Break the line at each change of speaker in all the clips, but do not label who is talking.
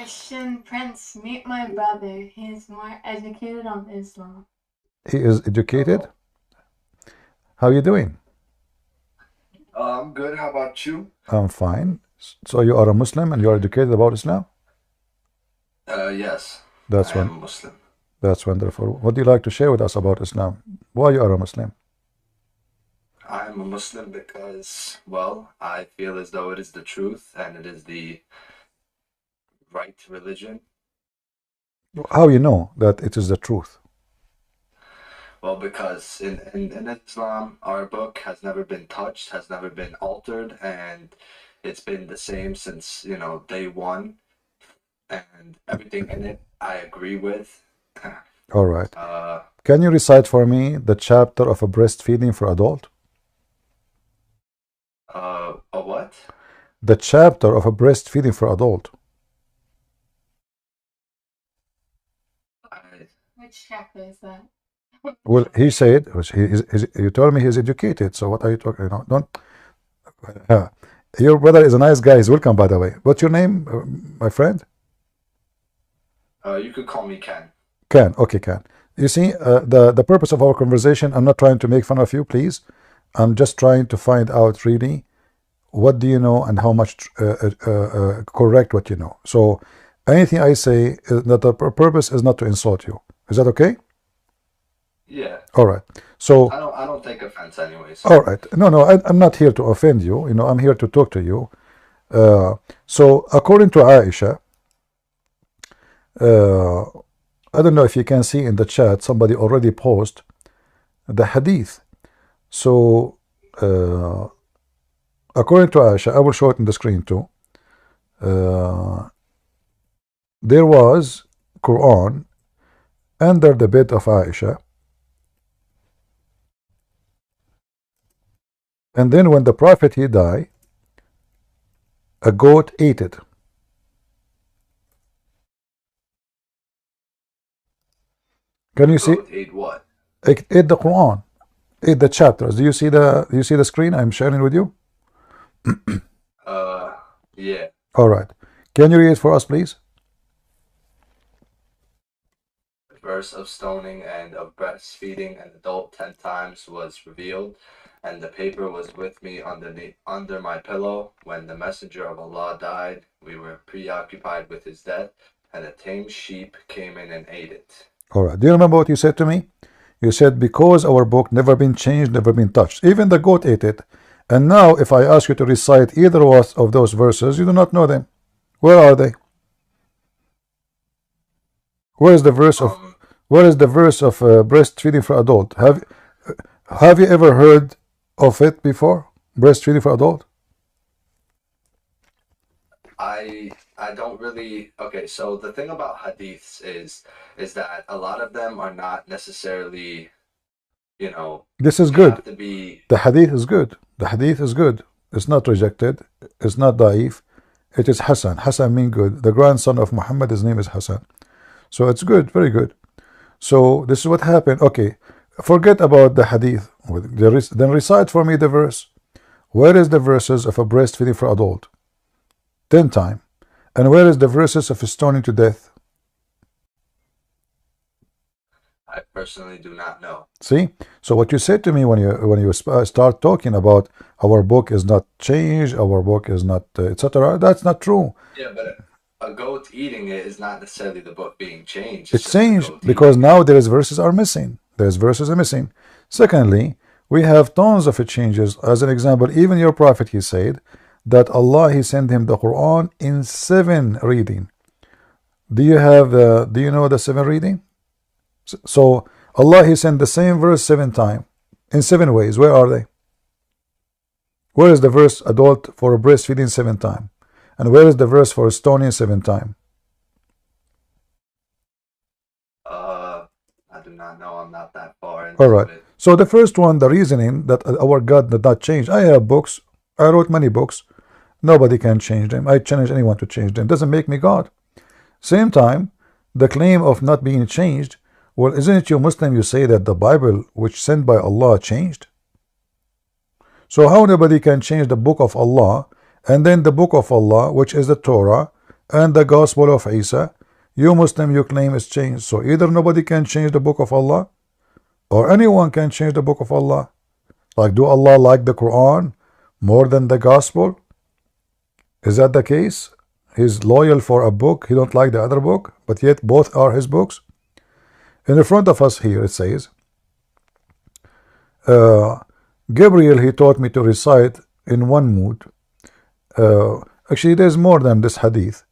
Christian Prince, meet my brother. He's more educated on Islam.
He is educated. How are you doing?
I'm good. How about you?
I'm fine. So you are a Muslim and you are educated about Islam?
Yes,
That's
I am
one.
a Muslim.
That's wonderful. What do you like to share with us about Islam? Why you are a Muslim?
I am a Muslim because, well, I feel as though it is the truth and it is the right religion.
How you know that it is the truth?
Well, because in Islam, our book has never been touched, has never been altered, and it's been the same since, day one. And everything in it, I agree with.
All right.
Uh,
Can you recite for me the chapter of a breastfeeding for adult?
a what?
The chapter of a breastfeeding for adult.
I,
Which chapter is that?
Well, he said, you told me he's educated. So what are you talking? Don't. Uh, your brother is a nice guy. He's welcome, by the way. What's your name, my friend?
you could call me Ken.
Can. Okay, can. You see, the purpose of our conversation, I'm not trying to make fun of you, please. I'm just trying to find out really what do you know and how much correct what you know. So anything I say, that the purpose is not to insult you. Is that okay?
Yeah,
All right. So,
I don't take offense anyways.
all right. No, no, I'm not here to offend you. I'm here to talk to you. So according to Aisha, uh, I don't know if you can see in the chat, somebody already posted the hadith. So, according to Aisha, I will show it in the screen too. Uh, there was Quran under the bed of Aisha, and then when the Prophet he died, a goat ate it. Can you see?
Goat ate what?
It ate the Quran, ate the chapters. Do you see the screen I'm sharing with you?
Uh, yeah.
All right. Can you read it for us, please?
Verse of stoning and of breastfeeding an adult 10 times was revealed, and the paper was with me under my pillow. When the messenger of Allah died, we were preoccupied with his death, and a tame sheep came in and ate it.
All right. Do you remember what you said to me? You said, because our book never been changed, never been touched. Even the goat ate it. And now, if I ask you to recite either of those verses, you do not know them. Where are they? Where is the verse of
Um,
where is the verse of breastfeeding for adult? Have you ever heard of it before? Breastfeeding for adult?
I don't really. Okay, so the thing about hadiths is that a lot of them are not necessarily,
This is
they
good.
have to be.
The hadith is good. The hadith is good. It's not rejected. It's not daif. It is Hassan. Hassan means good. The grandson of Muhammad, his name is Hassan. So it's good, very good. So this is what happened. Okay, forget about the hadith. Then recite for me the verse. Where is the verses of a breastfeeding for adult? 10 times. And where is the verses of stoning to death?
I personally do not know.
See? So what you said to me when you start talking about our book is not changed, our book is not etc. That's not true.
Yeah, but a goat eating it is not necessarily the book being changed. It's
It's
just a
changed
goat
because
eating it.
now there's verses are missing. There's verses are missing. Secondly, we have tons of changes. As an example, even your prophet, he said that Allah he sent him the Quran in 7 reading. Do you know the 7 reading? So Allah he sent the same verse 7 times in 7 ways. Where are they? Where is the verse adult for breastfeeding 7 times? And where is the verse for stoning 7 times?
I do not know. I'm not that far
All
into
right.
it.
So the first one, the reasoning that our God did not change. I have books. I wrote many books. Nobody can change them. I challenge anyone to change them. Doesn't make me God. Same time, the claim of not being changed. Well, isn't it you Muslim? You say that the Bible, which sent by Allah, changed. So how nobody can change the book of Allah, and then the book of Allah, which is the Torah, and the gospel of Isa. You Muslim, you claim it's changed. So either nobody can change the book of Allah, or anyone can change the book of Allah. Like, do Allah like the Quran more than the gospel? Is that the case? He's loyal for a book, he don't like the other book, but yet both are his books. In the front of us here it says, Gabriel, he taught me to recite in one mood. Actually, there's more than this hadith.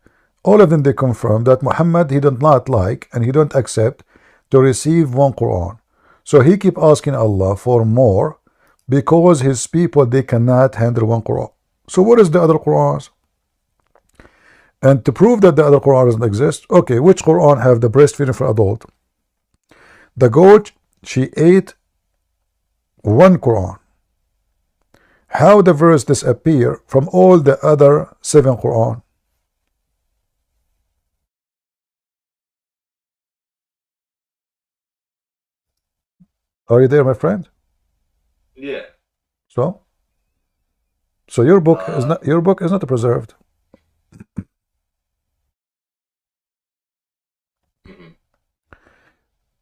All of them, they confirm that Muhammad, he did not like and he don't accept to receive one Quran. So he keep asking Allah for more because his people, they cannot handle one Quran. So what is the other Qurans? And to prove that the other Quran doesn't exist, okay, which Quran have the breastfeeding for adult? The goat, she ate one Quran. How the verse disappear from all the other 7 Quran? Are you there, my friend?
Yeah.
So your book is not preserved.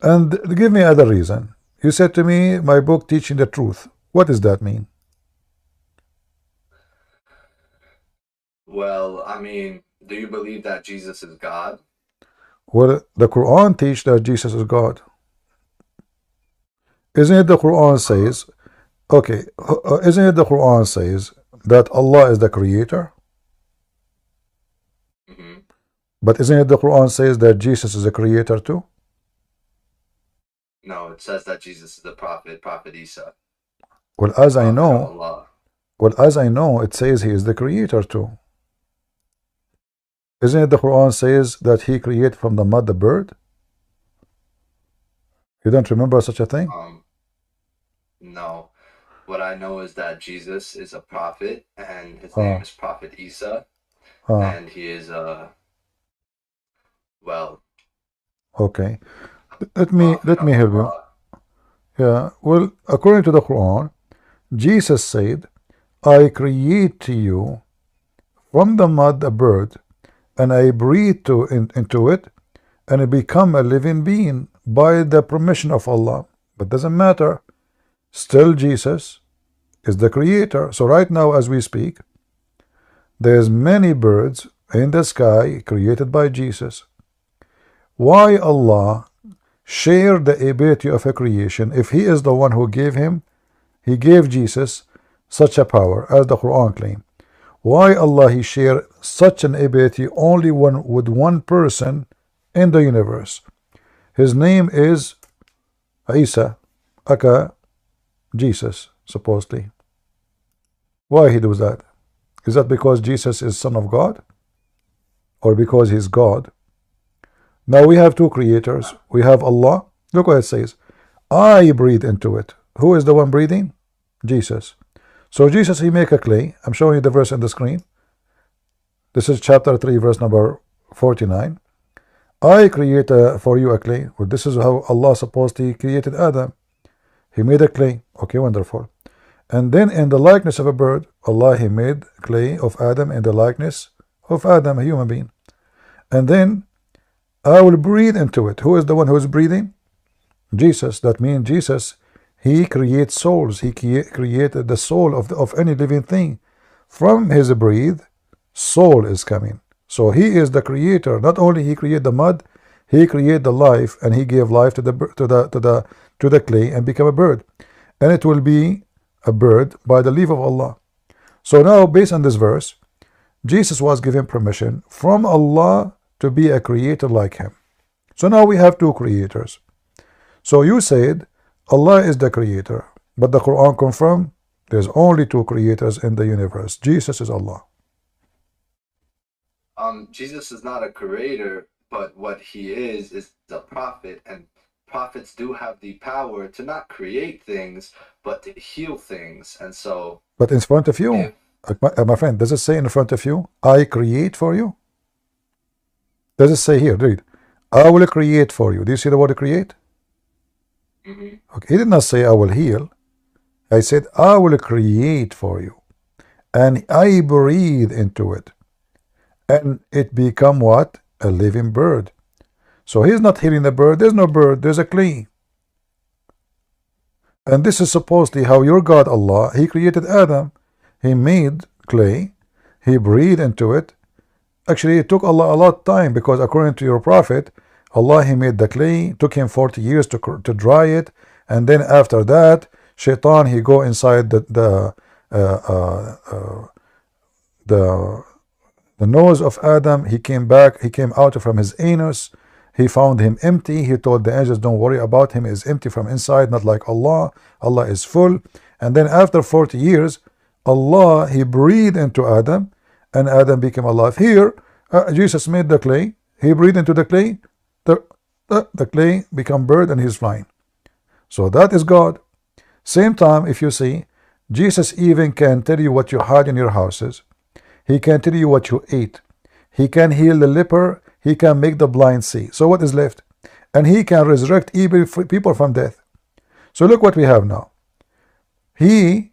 And give me other reason. You said to me, my book teaching the truth. What does that mean?
Well, I mean, do you believe that Jesus is God?
Well, the Quran teach that Jesus is God. Isn't it the Quran says, okay, isn't it the Quran says that Allah is the creator? But isn't it the Quran says that Jesus is a creator too?
No, it says that Jesus is the prophet, Prophet Isa.
Well, as I
Prophet of
know,
Allah.
it says he is the creator too. Isn't it the Quran says that he created from the mud the bird? You don't remember such a thing?
No. What I know is that Jesus is a prophet, and his name is Prophet Isa, and he is well.
Okay. Let me help you. Yeah. Well, according to the Quran, Jesus said, I create to you from the mud a bird, and I breathe into it, and it become a living being by the permission of Allah. But doesn't matter. Still, Jesus is the creator. So right now, as we speak, there's many birds in the sky created by Jesus. Why Allah share the ability of a creation if he is the one who gave him? He gave Jesus such a power, as the Quran claims. Why Allah he share such an ability only with one person in the universe? His name is Isa, aka Jesus, supposedly. Why he does that? Is that because Jesus is son of God, or because he's God? Now we have two creators. We have Allah. Look what it says. I breathe into it. Who is the one breathing? Jesus. So Jesus, he make a clay. I'm showing you the verse on the screen. This is chapter 3, verse number 49. I create for you a clay. Well, this is how Allah supposedly created Adam. He made a clay. Okay, wonderful. And then in the likeness of a bird, Allah he made clay of Adam in the likeness of Adam, a human being. And then I will breathe into it. Who is the one who is breathing? Jesus. That means Jesus, he creates souls. He created the soul of any living thing. From his breathe, soul is coming. So he is the creator. Not only he created the mud, he created the life, and he gave life to the clay and become a bird. And it will be a bird by the leave of Allah. So now, based on this verse, Jesus was given permission from Allah to be a creator like him. So now we have two creators. So you said Allah is the creator, but the Quran confirmed there's only two creators in the universe. Jesus is Allah.
Jesus is not a creator, but what he is a prophet, and prophets do have the power to not create things, but to heal things. And so,
but in front of you, my friend, does it say in front of you, I create for you? Does it say here, read, I will create for you? Do you see the word create? Okay, he did not say I will heal. I said I will create for you, and I breathe into it, and it become what? A living bird. So he's not healing the bird. There's no bird. There's a clay. And this is supposedly how your God Allah, He created Adam. He made clay. He breathed into it. Actually, it took Allah a lot of time, because according to your prophet, Allah, He made the clay. Took him 40 years to dry it. And then after that, Shaitan, he go inside the nose of Adam. He came back. He came out from his anus. He found him empty. He told the angels, don't worry about him. He's empty from inside, not like Allah. Allah is full. And then after 40 years, Allah, He breathed into Adam, and Adam became alive. Here, Jesus made the clay. He breathed into the clay. The clay become bird, and he's flying. So that is God. Same time, if you see, Jesus even can tell you what you had in your houses. He can tell you what you ate. He can heal the leper. He can make the blind see. So what is left? And He can resurrect even people from death. So look what we have now. He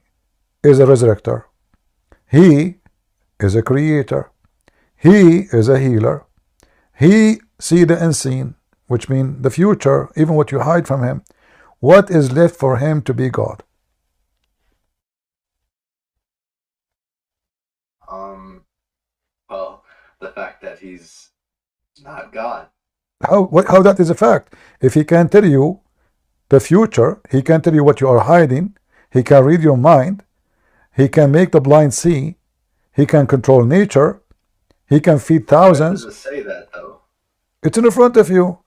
is a resurrector. He is a creator. He is a healer. He see the unseen, which means the future, even what you hide from Him. What is left for Him to be God?
Well, the fact that He's not God.
How that is a fact? If He can tell you the future, He can tell you what you are hiding. He can read your mind. He can make the blind see. He can control nature. He can feed thousands.
Where does it say that, though?
It's in front of you.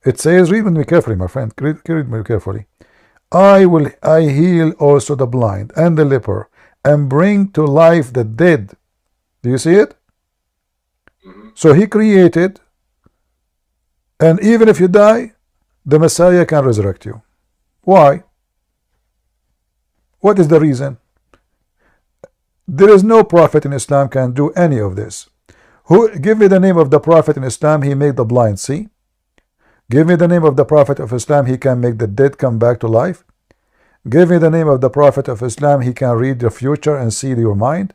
It says, read with me carefully, my friend. Read with me carefully. I heal also the blind and the leper, and bring to life the dead. Do you see it? So He created, and even if you die, the Messiah can resurrect you. Why? What is the reason? There is no prophet in Islam can do any of this. Give me the name of the prophet in Islam, he made the blind see. Give me the name of the prophet of Islam, he can make the dead come back to life. Give me the name of the prophet of Islam, he can read the future and see your mind.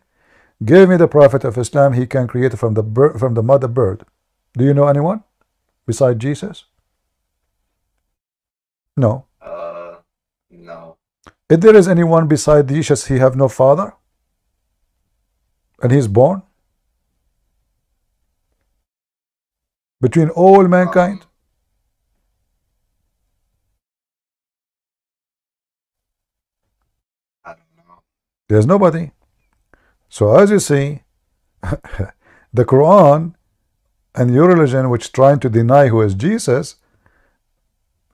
Give me the prophet of Islam, he can create from the mother bird. Do you know anyone besides Jesus? No.
No.
If there is anyone beside Jesus, he have no father, and he's born between all mankind.
I don't know.
There's nobody. So as you see, the Quran and your religion, which trying to deny who is Jesus,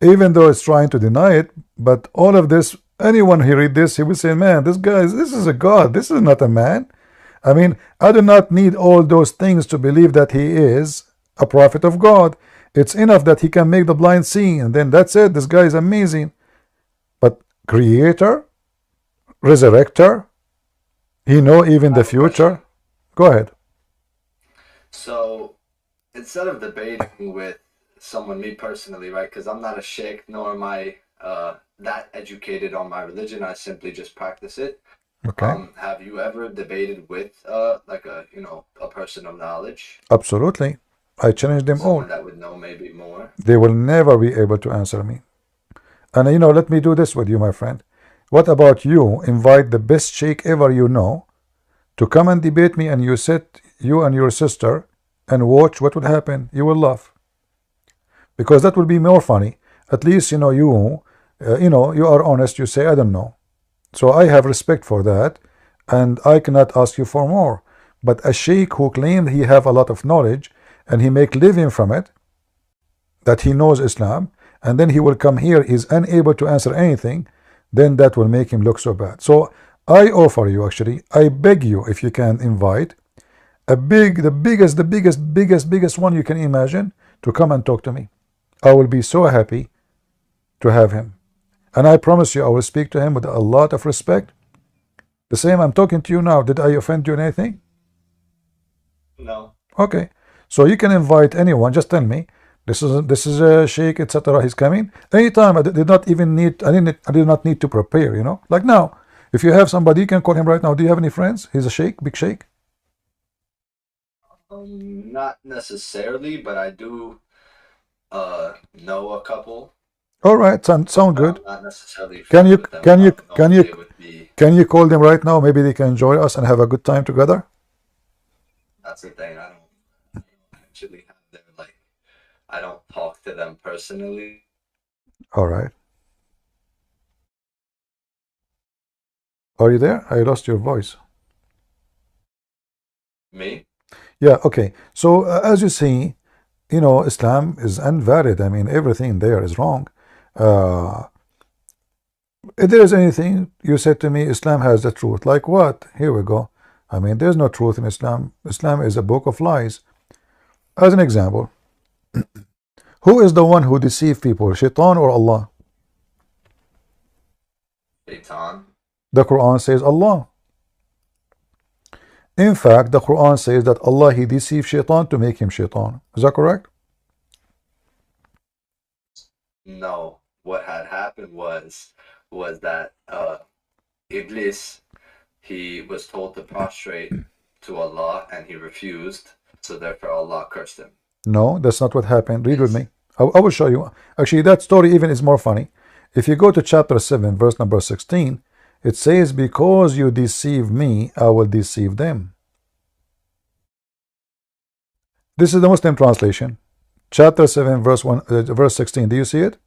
even though it's trying to deny it, but all of this, anyone who read this, he will say, man, this is a God. This is not a man. I mean, I do not need all those things to believe that he is a prophet of God. It's enough that he can make the blind see, and then that's it. This guy is amazing. But creator, resurrector, he know even the future. Go ahead.
So instead of debating with someone, me personally, right, because I'm not a sheikh, nor am I that educated on my religion, I simply just practice it.
Okay.
Have you ever debated with like a person of knowledge?
Absolutely. I challenge them all.
Someone that would know maybe more.
They will never be able to answer me. And let me do this with you, my friend. What about you invite the best sheikh ever you know to come and debate me, and you sit, you and your sister, and watch what would happen? You will laugh, because that will be more funny. At least you are honest. You say, I don't know. So I have respect for that, and I cannot ask you for more. But a sheikh who claimed he have a lot of knowledge and he make living from it, that he knows Islam, and then he will come here, he's unable to answer anything, then that will make him look so bad. So I offer you, actually, I beg you, if you can invite the biggest one you can imagine to come and talk to me. I will be so happy to have him. And I promise you, I will speak to him with a lot of respect. The same I'm talking to you now. Did I offend you in anything?
No.
Okay. So you can invite anyone. Just tell me, this is a sheikh, etc. He's coming anytime. I did not even need. I did not need to prepare. Like now, if you have somebody, you can call him right now. Do you have any friends? He's a sheikh, big sheikh.
Not necessarily, but I do know a couple.
All right, sound
But
good.
I'm not necessarily
Can
friends
you
with them
can you
enough to know
can
if
you
they would be.
can you call them right now? Maybe they can join us and have a good time together.
That's the thing. I don't actually have their like. I don't talk to them personally.
All right. Are you there? I lost your voice.
Me?
Yeah. Okay. So as you see, Islam is invalid. I mean, everything there is wrong. Uh, if there is anything you said to me, Islam has the truth. Like what? Here we go. I mean, there's no truth in Islam. Islam is a book of lies. As an example, who is the one who deceives people, Shaitan or Allah?
Shaitan.
The Quran says Allah. In fact, the Quran says that Allah, he deceived Shaitan to make him Shaitan. Is that correct?
No. What had happened was that Iblis, he was told to prostrate to Allah and he refused, so therefore Allah cursed him.
No, that's not what happened. Read with
Yes.
me. I will show you. Actually, that story even is more funny. If you go to chapter 7, verse number 16, it says, because you deceive me, I will deceive them. This is the Muslim translation. Chapter 7, verse 16. Do you see it?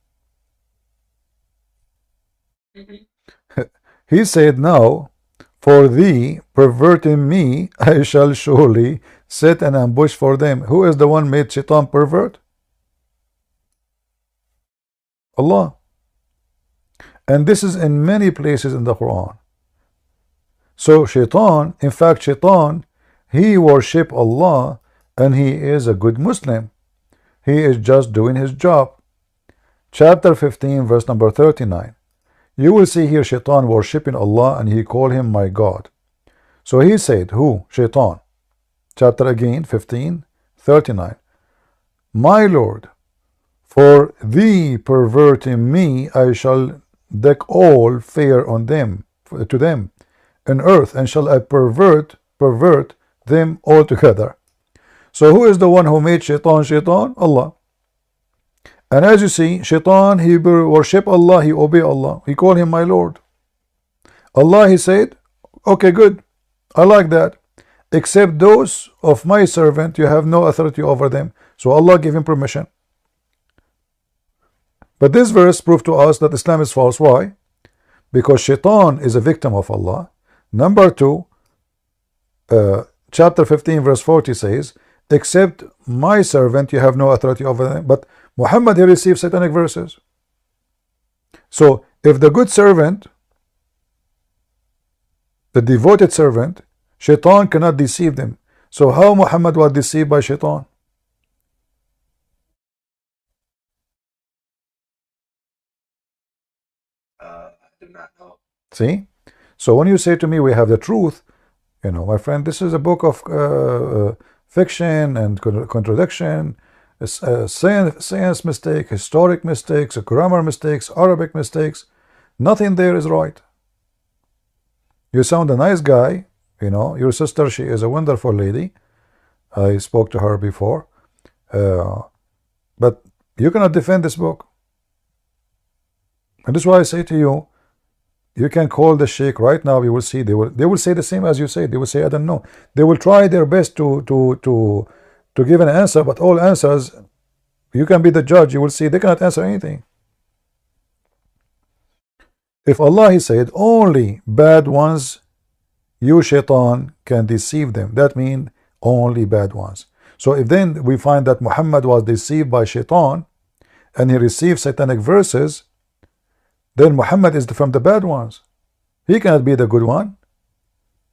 He said, now, for thee, perverting me, I shall surely set an ambush for them. Who is the one made Shaitan pervert? Allah. And this is in many places in the Quran. So Shaitan, in fact, Shaitan, he worship Allah and he is a good Muslim. He is just doing his job. Chapter 15, verse number 39. You will see here Shaitan worshiping Allah and he called him my God. So he said, who? Shaitan. Chapter again, 15, 39. My Lord, for thee perverting me, I shall deck all fear on them, to them, in earth, and shall I pervert them altogether. So who is the one who made Shaitan Shaitan? Allah. And as you see, Shaitan, he worship Allah, he obey Allah, he call him my Lord. Allah, he said, okay, good, I like that. Except those of my servant, you have no authority over them. So Allah gave him permission. But this verse proved to us that Islam is false. Why? Because Shaitan is a victim of Allah. Number two, chapter 15, verse 40 says, except my servant, you have no authority over them. But Muhammad, he received satanic verses. So if the good servant, the devoted servant, Shaitan cannot deceive them. So how Muhammad was deceived by Shaitan?
I do not know.
See? So when you say to me, we have the truth, my friend, this is a book of fiction and contradiction, science mistake, historic mistakes, grammar mistakes, Arabic mistakes. Nothing there is right. You sound a nice guy, your sister, she is a wonderful lady. I spoke to her before. But you cannot defend this book. And this is why I say to you, you can call the sheikh right now. You will see they will say the same as you say. They will say, I don't know. They will try their best to give an answer, but all answers, you can be the judge. You will see they cannot answer anything. If Allah, he said, only bad ones, you Shaitan can deceive them. That means only bad ones. So if then we find that Muhammad was deceived by Shaitan and he received satanic verses, then Muhammad is from the bad ones. He cannot be the good one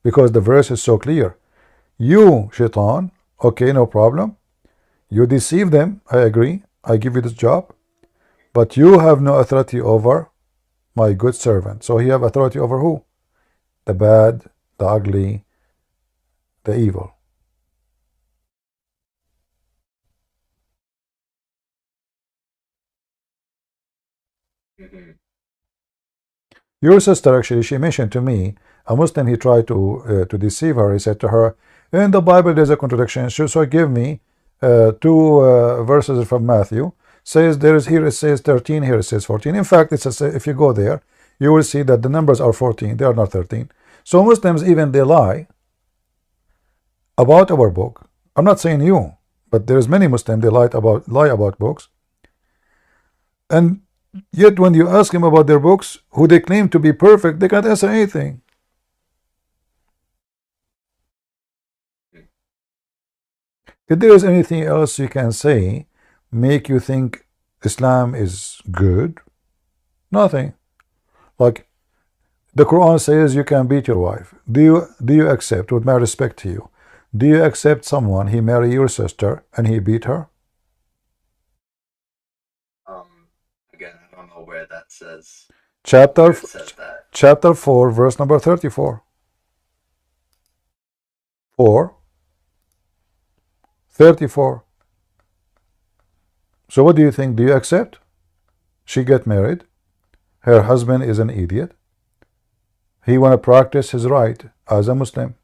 because the verse is so clear. You, Shaitan, okay, no problem. You deceive them, I agree. I give you this job. But you have no authority over my good servant. So he have authority over who? The bad, the ugly, the evil. Your sister, actually, she mentioned to me A Muslim, he tried to deceive her. He said to her, in the Bible there's a contradiction, so give me two verses from Matthew. Says here it says 13, here it says 14. In fact, if you go there, you will see that the numbers are 14, they are not 13. So Muslims, even they lie about our book. I'm not saying you, but there's many Muslims, they lie about books. And yet when you ask them about their books, who they claim to be perfect, they can't answer anything. If there is anything else you can say make you think Islam is good, nothing. Like the Quran says you can beat your wife. Do you accept, with my respect to you, do you accept someone, he marry your sister and he beat her?
Again, I don't know where that says.
Chapter
That.
Chapter 4, verse number 34. 34. So what do you think? Do you accept? She get married. Her husband is an idiot. He want to practice his right as a Muslim.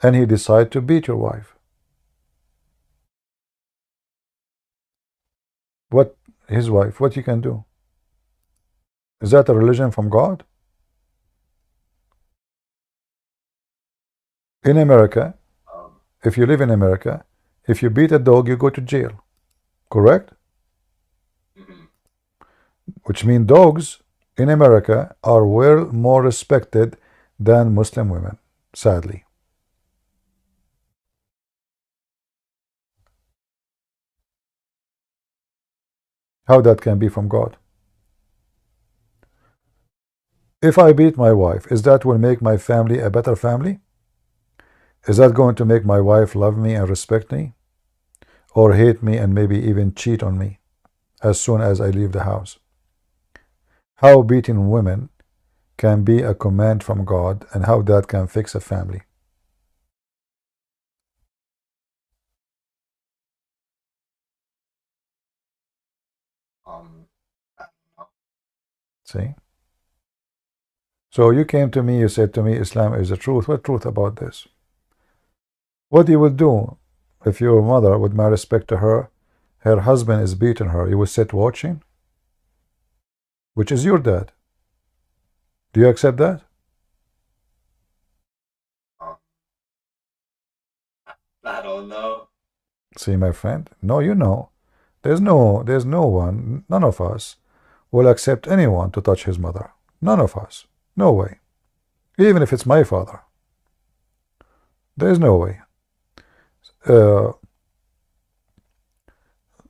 And he decide to beat your wife. What his wife? What you can do? Is that a religion from God? In America, if you live in America, if you beat a dog, you go to jail. Correct? Which means dogs in America are well more respected than Muslim women, sadly. How that can be from God? If I beat my wife, is that will make my family a better family? Is that going to make my wife love me and respect me? Or hate me and maybe even cheat on me as soon as I leave the house? How beating women can be a command from God, and how that can fix a family?
I don't know.
See? So you came to me, you said to me, Islam is the truth. What truth about this? What you would do if your mother, with my respect to her, her husband is beating her, you would sit watching? Which is your dad. Do you accept that?
I don't know.
See, my friend, no, you know. There's no one, none of us will accept anyone to touch his mother. None of us. No way. Even if it's my father. There's no way.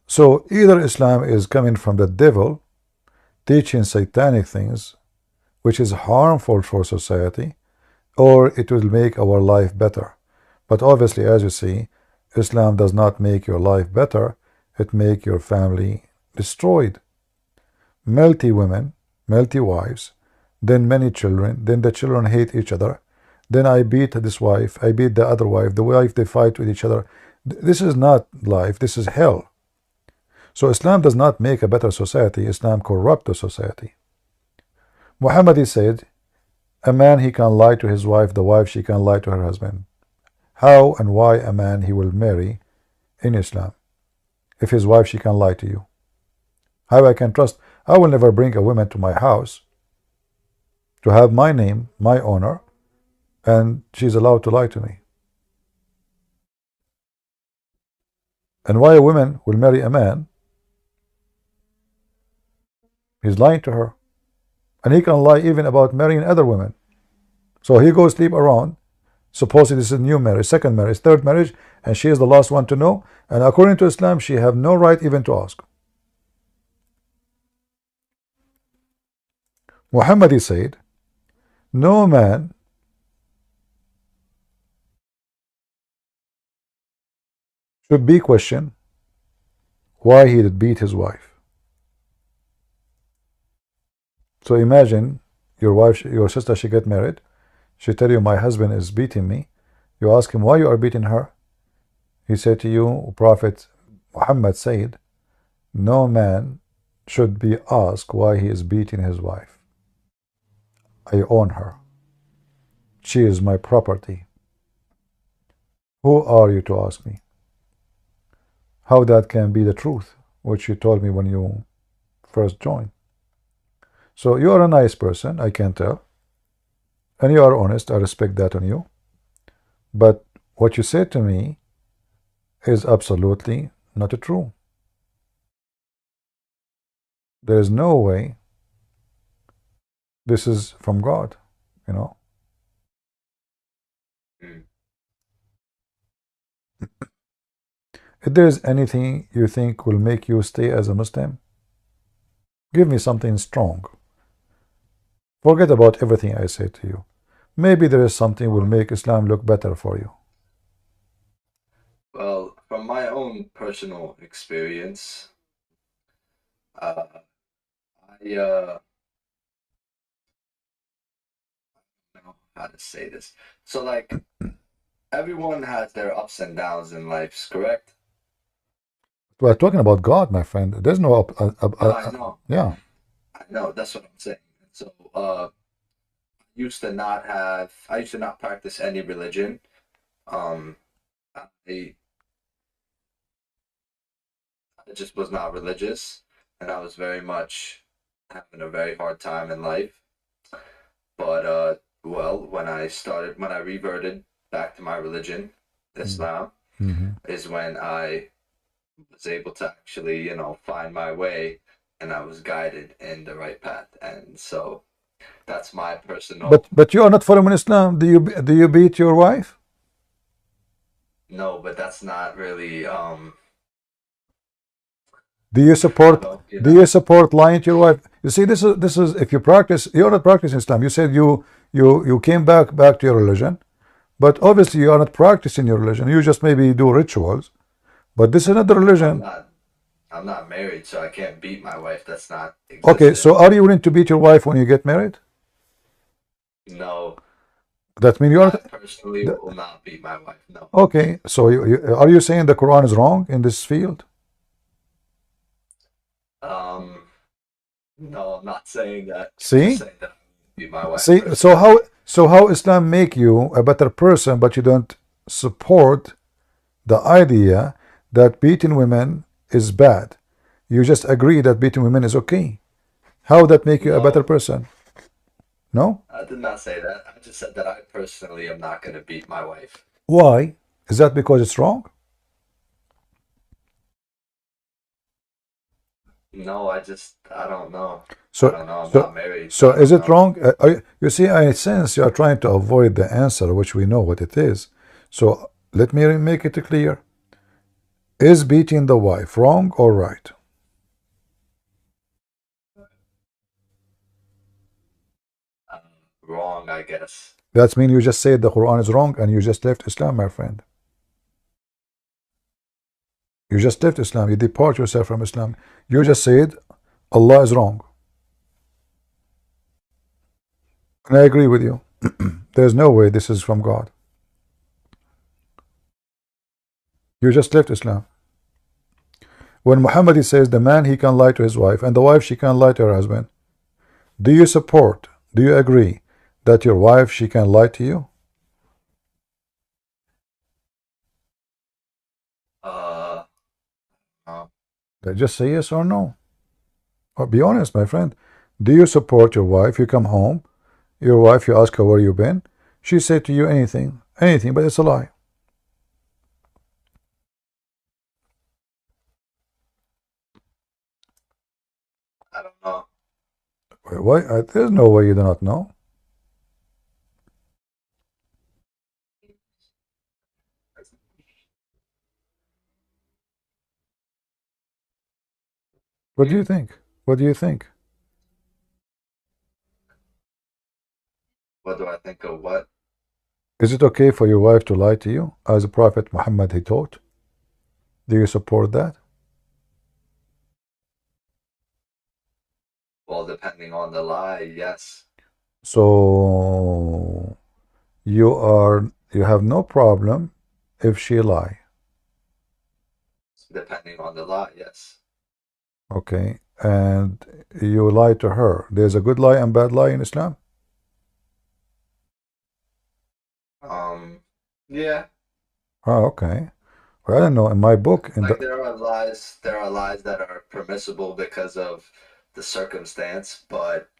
So either Islam is coming from the devil, teaching satanic things, which is harmful for society, or it will make our life better. But obviously, as you see, Islam does not make your life better, it make your family destroyed. Melty women, melty wives, then many children, then the children hate each other, then I beat this wife, I beat the other wife, the wife, they fight with each other. This is not life, this is hell. So Islam does not make a better society, Islam corrupts the society. Muhammad said, a man he can lie to his wife, the wife she can lie to her husband. How and why a man he will marry in Islam if his wife she can lie to you? How I can trust? I will never bring a woman to my house to have my name, my honor, and she's allowed to lie to me. And why a woman will marry a man? He's lying to her. And he can lie even about marrying other women. So he goes sleep around. Supposedly this is a new marriage, second marriage, third marriage, and she is the last one to know. And according to Islam, she have no right even to ask. Muhammad said, no man should be questioned why he did beat his wife. So imagine your wife, your sister, she get married. She tell you, my husband is beating me. You ask him why you are beating her. He said to you, Prophet Muhammad said, no man should be asked why he is beating his wife. I own her. She is my property. Who are you to ask me? How that can be the truth, which you told me when you first joined. So you are a nice person, I can tell. And you are honest, I respect that on you. But what you said to me is absolutely not true. There is no way this is from God, you know.
Mm.
If there is anything you think will make you stay as a Muslim, give me something strong. Forget about everything I say to you. Maybe there is something will make Islam look better for you.
Well, from my own personal experience, I don't know how to say this. So like everyone has their ups and downs in life, correct?
We're talking about God, my friend. There's no
No, I know.
yeah.
I know, that's what I'm saying. So I used to not practice any religion. Um I, I just was not religious, and I was very much having a very hard time in life. But well, when I reverted back to my religion, Islam, is when I was able to actually, find my way, and I was guided in the right path. And so that's my personal.
But you are not following Islam. Do you beat your wife?
No, but that's not really
Do you support
you
do
know.
you support lying to your wife? You see, this is if you practice, you're not practicing Islam. You said you came back to your religion, but obviously you are not practicing your religion. You just maybe do rituals, but this is not the
I'm
religion.
not I'm not married, so I can't beat my wife. That's not
Okay,
existent.
so are you willing to beat your wife when you get married?
No,
That means you are
I
not.
personally will not beat my wife. No.
Okay, so are you saying the Quran is wrong in this field?
Um, no, I'm not saying that. I'm just
See,
saying that I will beat my wife
see. So
personally.
how Islam make you a better person, but you don't support the idea that beating women is bad. You just agree that beating women is okay. How that make you a better
No,
person? No?
I did not say that. I just said that I personally am not going to beat my wife.
Why? Is that because it's wrong?
No, I don't know. I
So
don't know. I'm
so
not married, so
so
I
is
don't
it
know.
wrong? You see, I sense you are trying to avoid the answer, which we know what it is. So let me make it clear. Is beating the wife wrong or right?
Um, Wrong, I guess.
That means you just said the Quran is wrong and you just left Islam, my friend. You just left Islam. You depart yourself from Islam. You just said Allah is wrong. And I agree with you. There's no way this is from God. You just left Islam. When Muhammad says the man he can lie to his wife and the wife she can lie to her husband, do you support, do you agree that your wife she can lie to you?
Uh, uh,
Just say yes or no. Or be honest, my friend. Do you support your wife? You come home, your wife, you ask her where you been. She said to you anything, but it's a lie.
I don't know.
Why? There's no way you do not know. What do you think? What do you think?
What do I think of what?
Is it okay for your wife to lie to you, as the Prophet Muhammad he taught? Do you support that?
Well, depending on the lie, yes.
So you have no problem if she lie.
Depending on the lie, yes.
Okay, and you lie to her. There's a good lie and bad lie in Islam.
Yeah.
Oh, okay. Well, I don't know. In my book, in
Like
the
there are lies that are permissible because of the circumstance, but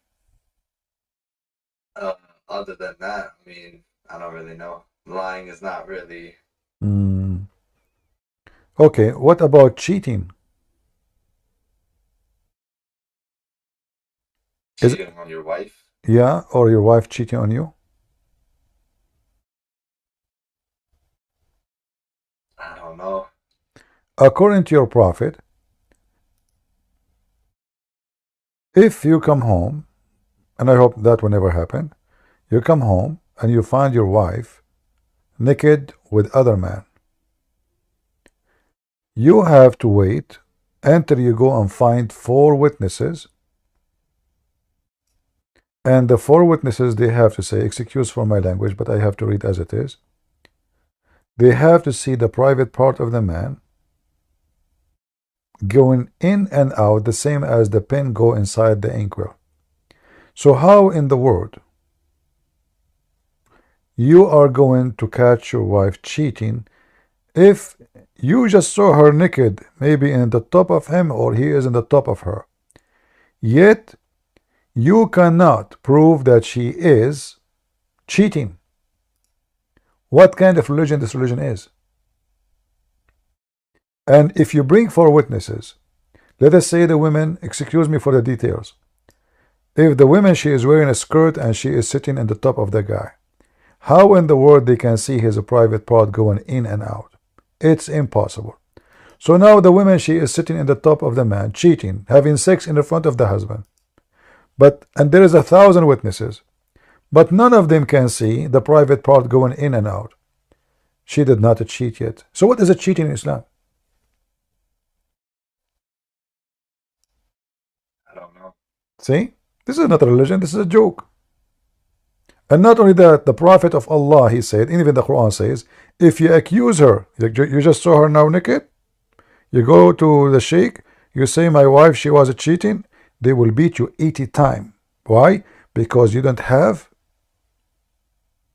uh, other than that, I mean, I don't really know. Lying is not really
mm, okay. What about cheating? Is
cheating on your wife.
yeah, or your wife cheating on you?
I don't know.
According to your prophet, if you come home, and I hope that will never happen, you come home and you find your wife naked with other man, you have to wait until you go and find 4 witnesses, and the 4 witnesses, they have to say, excuse for my language, but I have to read as it is. They have to see the private part of the man going in and out the same as the pen go inside the inkwell. So how in the world you are going to catch your wife cheating if you just saw her naked, maybe in the top of him or he is in the top of her, yet you cannot prove that she is cheating? What kind of religion this religion is? And if you bring 4 witnesses, let us say the women, excuse me for the details, if the woman, she is wearing a skirt and she is sitting in the top of the guy, how in the world they can see his private part going in and out? It's impossible. So now the woman, she is sitting in the top of the man, cheating, having sex in the front of the husband. And there is 1,000 witnesses, but none of them can see the private part going in and out. She did not cheat yet. So what is a cheating in Islam?
I don't know.
See, this is not a religion, this is a joke. And not only that, the Prophet of Allah, he said, even the Quran says, if you accuse her, you just saw her now naked, you go to the sheikh, you say, my wife, she was cheating, they will beat you 80 times. Why? Because you don't have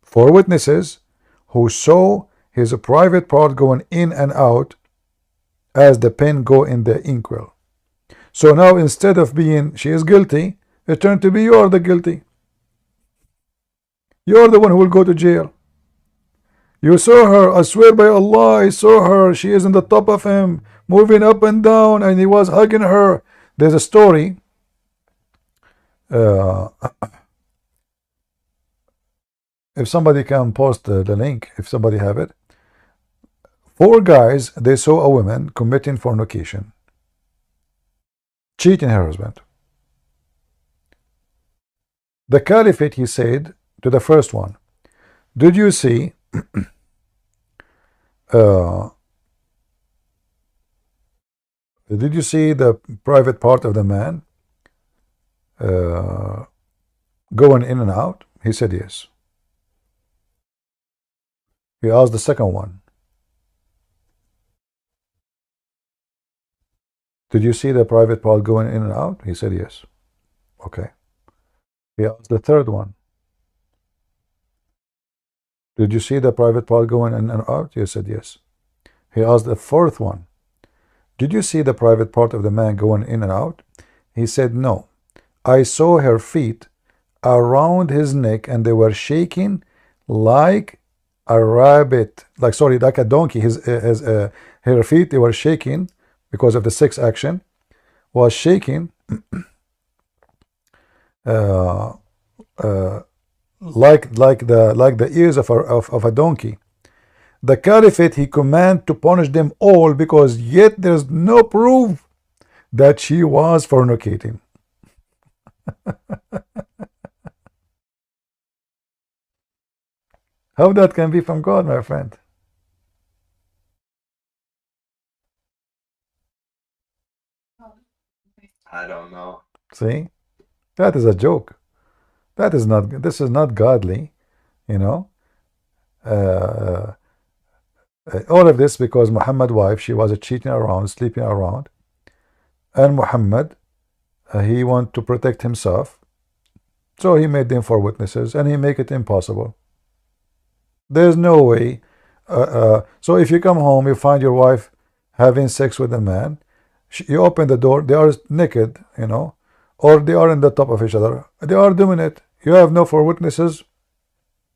4 witnesses who saw his private part going in and out as the pen go in the inkwell. So now instead of being she is guilty, it turned to be you are the guilty. You are the one who will go to jail. You saw her, I swear by Allah, I saw her, she is in the top of him, moving up and down, and he was hugging her. There's a story. If somebody can post the link, if somebody have it. 4 guys, they saw a woman committing fornication, cheating her husband. The caliphate, he said to the first one, did you see did you see the private part of the man going in and out? He said yes. He asked the second one, did you see the private part going in and out? He said yes. Okay. He asked the third one, did you see the private part going in and out? He said yes. He asked the fourth one, did you see the private part of the man going in and out? He said no. I saw her feet around his neck and they were shaking like a rabbit, like a donkey. Her feet, they were shaking because of the sex action, was shaking like the ears of a donkey. The caliphate, he commanded to punish them all because yet there's no proof that she was fornicating. How that can be from God, my friend?
I don't know.
See, that is a joke. That is not. This is not godly, you know. Uh, all of this because Muhammad's wife, she was cheating around, sleeping around, and Muhammad, he wanted to protect himself, so he made them 4 witnesses, and he make it impossible. There's no way. So if you come home, you find your wife having sex with a man, you open the door, they are naked, or they are in the top of each other. They are doing it. You have no four witnesses.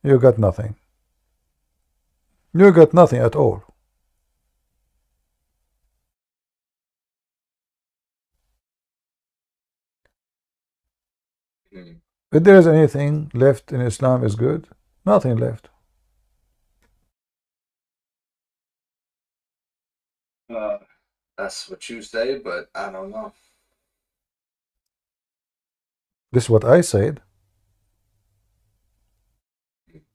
You got nothing. You got nothing at all. If there is anything left in Islam is good, nothing left.
That's what you say, but I don't know.
This is what I said.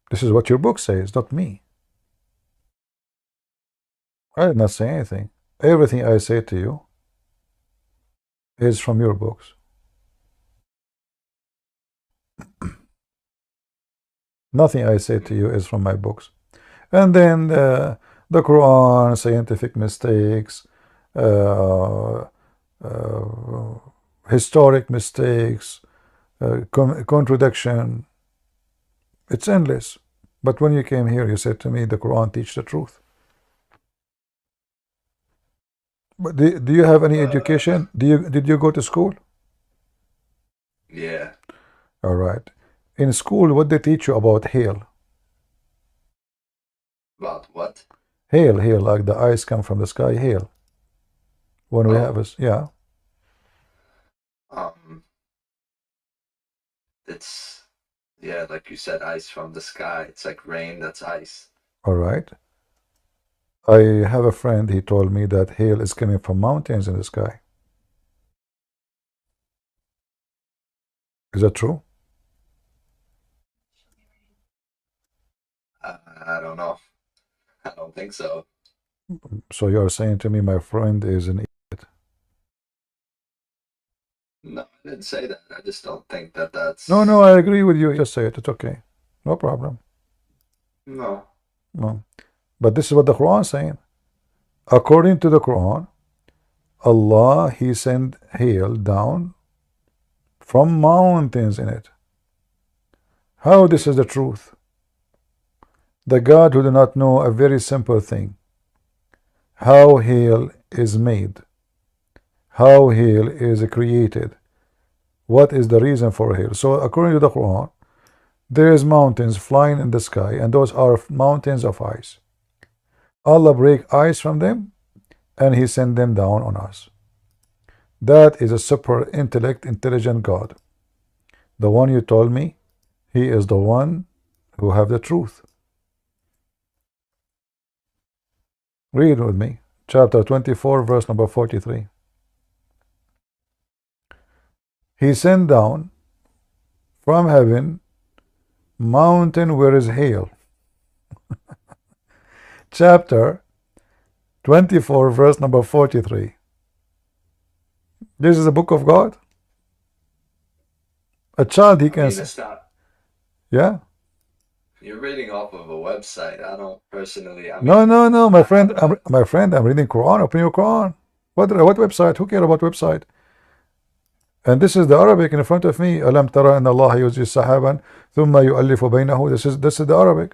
This is what your book says, not me. I did not say anything. Everything I say to you is from your books. Nothing I say to you is from my books. And then the Quran, scientific mistakes, historic mistakes, contradiction. It's endless. But when you came here, you said to me, the Quran teaches the truth. But do you have any education? Did you go to school?
Yeah.
All right. In school, what they teach you about hail?
About what?
Hail, like the ice come from the sky, hail. When we have us, yeah.
It's, yeah, like you said, ice from the sky. It's like rain that's ice.
All right. I have a friend, he told me that hail is coming from mountains in the sky. Is that true?
I don't know. I don't think so.
So you are saying to me my friend is an idiot?
No, I didn't say that. I just don't think that that's...
No, I agree with you. Just say it. It's okay. No problem.
No.
No. But this is what the Quran is saying. According to the Quran, Allah, He sent hail down from mountains in it. How this is the truth? The God who do not know a very simple thing. How hail is made. How hail is created. What is the reason for hail? So according to the Quran, there is mountains flying in the sky, and those are mountains of ice. Allah break ice from them, and He sent them down on us. That is a super intelligent God. The one you told me, He is the one who have the truth. Read with me, chapter 24, verse number 43. He sent down from heaven mountain where is hail. Chapter 24, verse number 43. This is a book of God. A child, he can say. Yeah.
You're reading off of a website. I don't personally.
No, my friend. I'm reading Quran. Open your Quran. What website? Who cares about website? And this is the Arabic in front of me. Alam tara anna Allah yuzji sahaban thumma yu'allifu baynahu. This is the Arabic.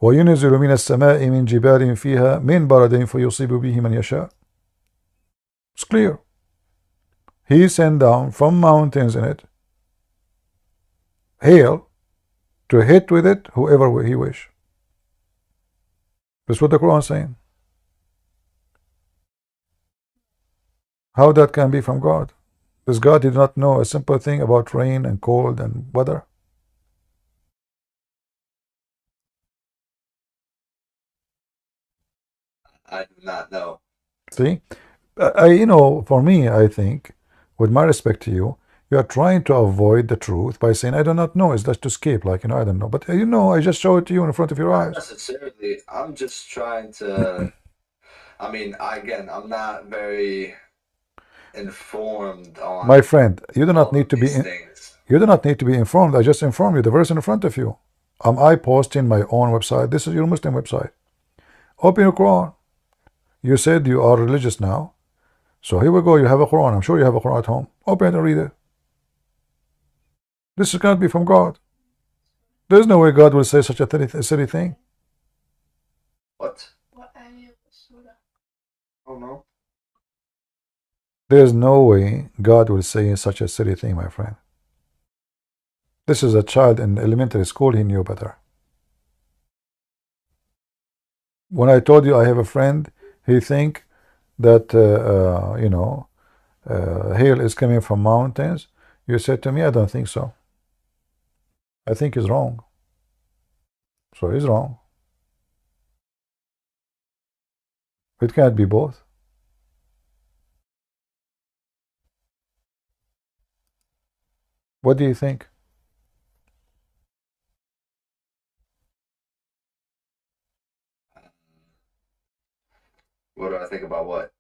وَيُنْزِلُ مِنَ السَّمَاءِ مِنْ جِبَالٍ فِيهَا مِنْ بَرَدٍ فَيُصِيبُ بِهِ مَنْ يَشَاءُ. It's clear. He sent down from mountains in it hail to hit with it whoever he wish. That's what the Quran is saying. How that can be from God? Does God did not know a simple thing about rain and cold and weather?
I do not know.
See, for me, I think, with my respect to you, you are trying to avoid the truth by saying, I do not know. It's just to escape, like, I don't know. But, I just show it to you in front of your eyes.
Not necessarily. I'm just trying to, again, I'm not very informed on
my friend. You do not need to be
things.
You do not need to be informed. I just inform you. The verse in front of you. Am I posting my own website? This is your Muslim website. Open your Quran. You said you are religious now. So here we go. You have a Quran. I'm sure you have a Quran at home. Open it and read it. This cannot be from God. There's no way God will say such a silly thing.
What?
What ayah of surah?
Oh no.
There's no way God will say such a silly thing, my friend. This is a child in elementary school. He knew better. When I told you I have a friend, he think that hail is coming from mountains. You said to me, I don't think so. I think he's wrong. So he's wrong. It can't be both. What do you think?
What do I think about what?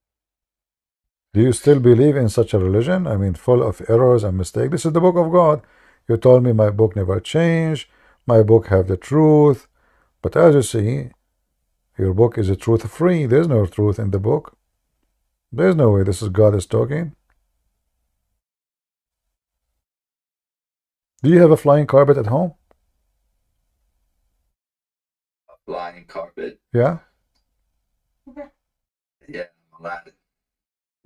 Do you still believe in such a religion? I mean, full of errors and mistakes. This is the book of God. You told me my book never changed. My book have the truth. But as you see, your book is a truth free. There's no truth in the book. There's no way this is God is talking. Do you have a flying carpet at home?
A flying carpet?
Yeah?
Yeah, Aladdin.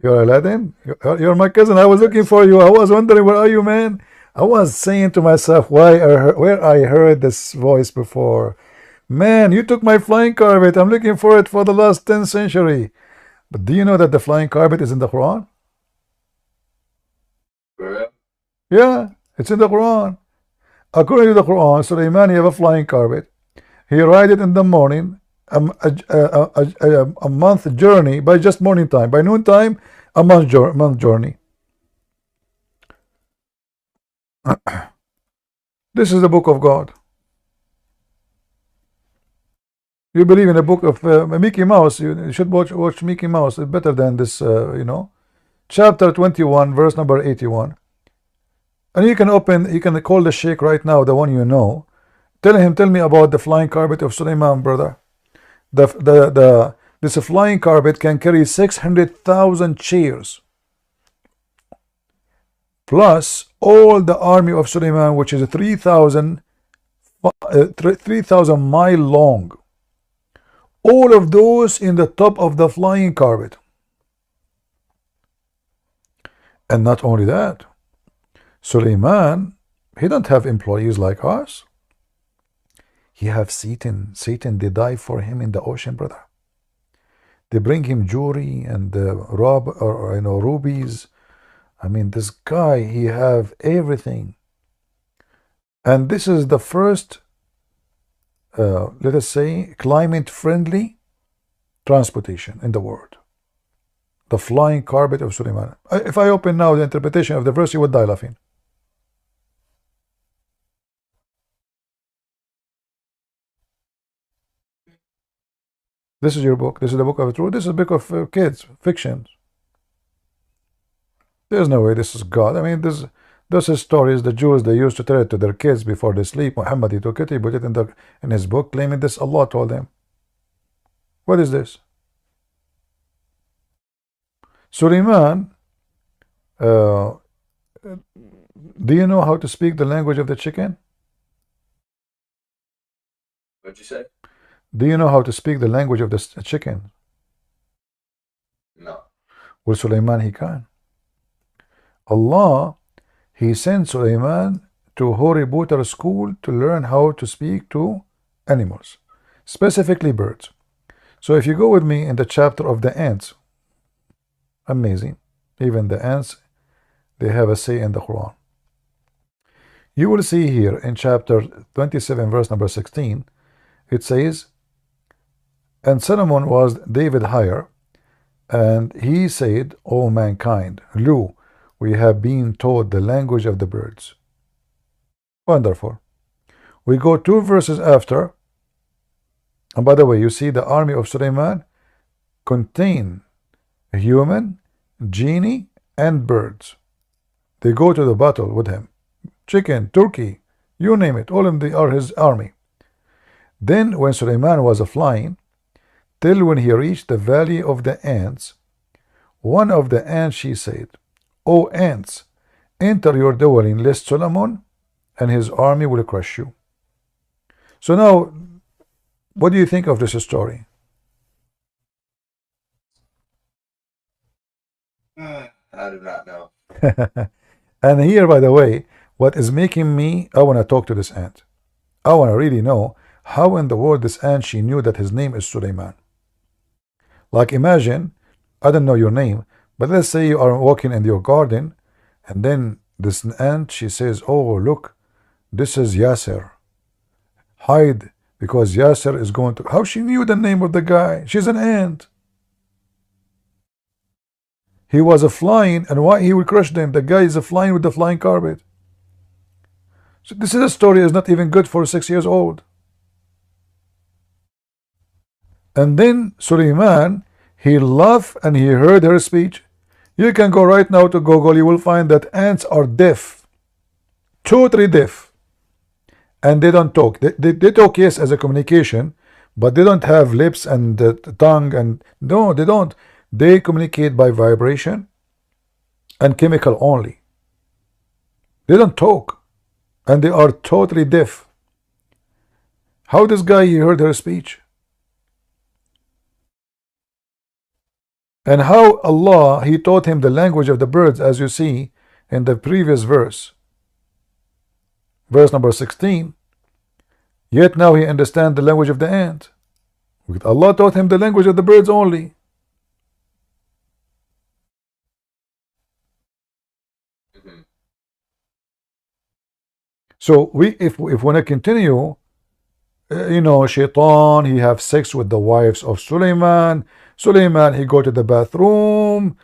You're Aladdin? You're my cousin. I was looking for you. I was wondering, where are you, man? I was saying to myself, where I heard this voice before. Man, you took my flying carpet. I'm looking for it for the last 10th century. But do you know that the flying carpet is in the Quran?
For real?
Yeah, it's in the Quran. According to the Quran, Sulaiman, you have a flying carpet. He ride it in the morning, a month journey by just morning time. By noon time, a month journey. This is the book of God. You believe in a book of Mickey Mouse? You should watch Mickey Mouse. It's better than this, Chapter 21, verse number 81. And you can call the sheikh right now, the one you know. Tell me about the flying carpet of Sulaiman, brother. This flying carpet can carry 600,000 chairs, plus all the army of Sulaiman, which is 3,000 mile long. All of those in the top of the flying carpet. And not only that, Sulaiman, he don't have employees like us. He have Satan. They die for him in the ocean, brother. They bring him jewelry and rubies. I mean, this guy, he have everything. And this is the first, let us say, climate-friendly transportation in the world. The flying carpet of Sulaiman. If I open now the interpretation of the verse, you would die laughing. This is your book. This is the book of truth. This is a book of kids, fiction. There's no way this is God. I mean, those are stories the Jews, they used to tell it to their kids before they sleep. Muhammad, he took it, he put it in his book, claiming this Allah told him. What is this? Sulaiman, do you know how to speak the language of the chicken?
What'd you say?
Do you know how to speak the language of the chicken?
No.
Well, Sulaiman, he can. Allah, he sent Sulaiman to Harry Potter school to learn how to speak to animals, specifically birds. So if you go with me in the chapter of the ants, amazing. Even the ants, they have a say in the Quran. You will see here in chapter 27, verse number 16, it says, and Solomon was David higher, and he said, O mankind, lo, we have been taught the language of the birds. Wonderful. We go 2 verses after, and by the way, you see the army of Sulaiman contain a human, genie, and birds. They go to the battle with him. Chicken, turkey, you name it, all of them are his army. Then when Sulaiman was flying, till when he reached the valley of the ants, one of the ants, she said, O ants, enter your dwelling, lest Solomon and his army will crush you. So now, what do you think of this story?
I do not know.
And here, by the way, what is making me, I want to talk to this ant. I want to really know how in the world this ant, she knew that his name is Suleiman. Like imagine, I don't know your name, but let's say you are walking in your garden, and then this ant, she says, oh, look, this is Yasser. Hide, because Yasser is going to... How she knew the name of the guy? She's an ant. He was a flying, and why he will crush them? The guy is a flying with the flying carpet. So this is a story is not even good for 6 years old. And then Suleiman, he laughed and he heard her speech. You can go right now to Google, you will find that ants are deaf. Totally deaf. And they don't talk. They talk, yes, as a communication, but they don't have lips and tongue, and no, they don't. They communicate by vibration and chemical only. They don't talk, and they are totally deaf. How this guy, he heard her speech? And how Allah, he taught him the language of the birds, as you see in the previous verse. Verse number 16. Yet now he understands the language of the ant. Allah taught him the language of the birds only. So if we want to continue, you know, Shaitan, he have sex with the wives of Suleiman. Suleiman, he go to the bathroom.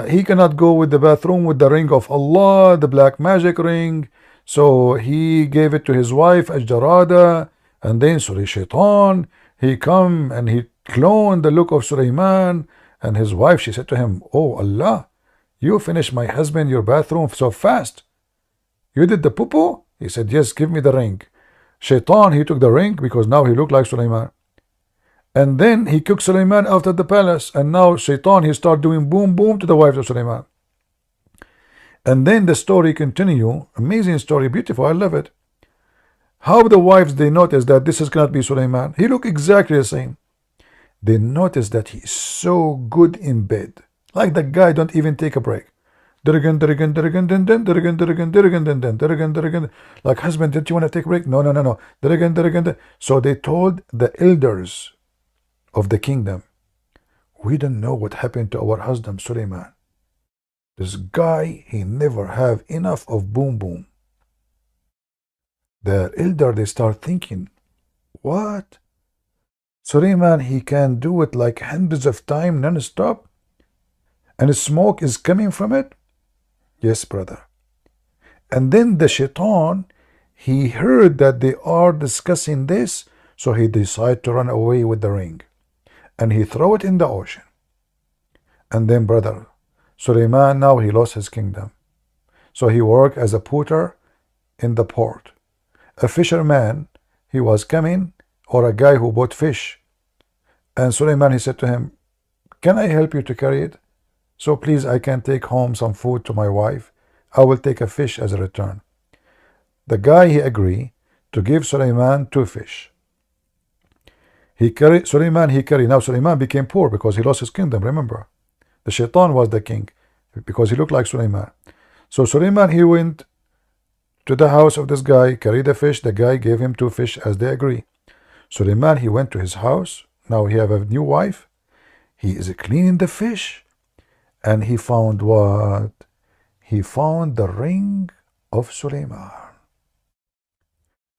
He cannot go with the bathroom with the ring of Allah, the black magic ring. So he gave it to his wife, Ajjarada. And then Shaitan, he come and he cloned the look of Suleiman. And his wife, she said to him, oh Allah, you finished my husband your bathroom so fast. You did the poo-poo? He said, yes, give me the ring. Shaitan, he took the ring because now he looked like Suleiman. And then he took Suleiman out of the palace. And now Shaitan, he started doing boom, boom to the wives of Suleiman. And then the story continue. Amazing story, beautiful, I love it. How the wives, they notice that this is cannot be Suleiman. He look exactly the same. They notice that he is so good in bed. Like the guy don't even take a break. Like husband, did you want to take a break? No. So they told the elders of the kingdom, we don't know what happened to our husband Suleiman. This guy, he never have enough of boom boom. The elder, they start thinking, what? Suleiman, he can do it like hundreds of times non-stop, and smoke is coming from it. Yes, brother. And then the Shaitan, he heard that they are discussing this, so he decided to run away with the ring. And he threw it in the ocean. And then, brother, Suleiman, now he lost his kingdom. So he worked as a porter in the port. A fisherman, he was coming, or a guy who bought fish. And Suleiman, he said to him, can I help you to carry it? So please, I can take home some food to my wife. I will take a fish as a return. The guy, he agreed to give Suleiman 2 fish. Suleiman, he carried. Now Suleiman became poor because he lost his kingdom, remember. The Shaitan was the king because he looked like Suleiman. So Suleiman, he went to the house of this guy, carried the fish. The guy gave him 2 fish as they agree. Suleiman, he went to his house. Now he have a new wife. He is cleaning the fish. And he found what? He found the ring of Suleiman.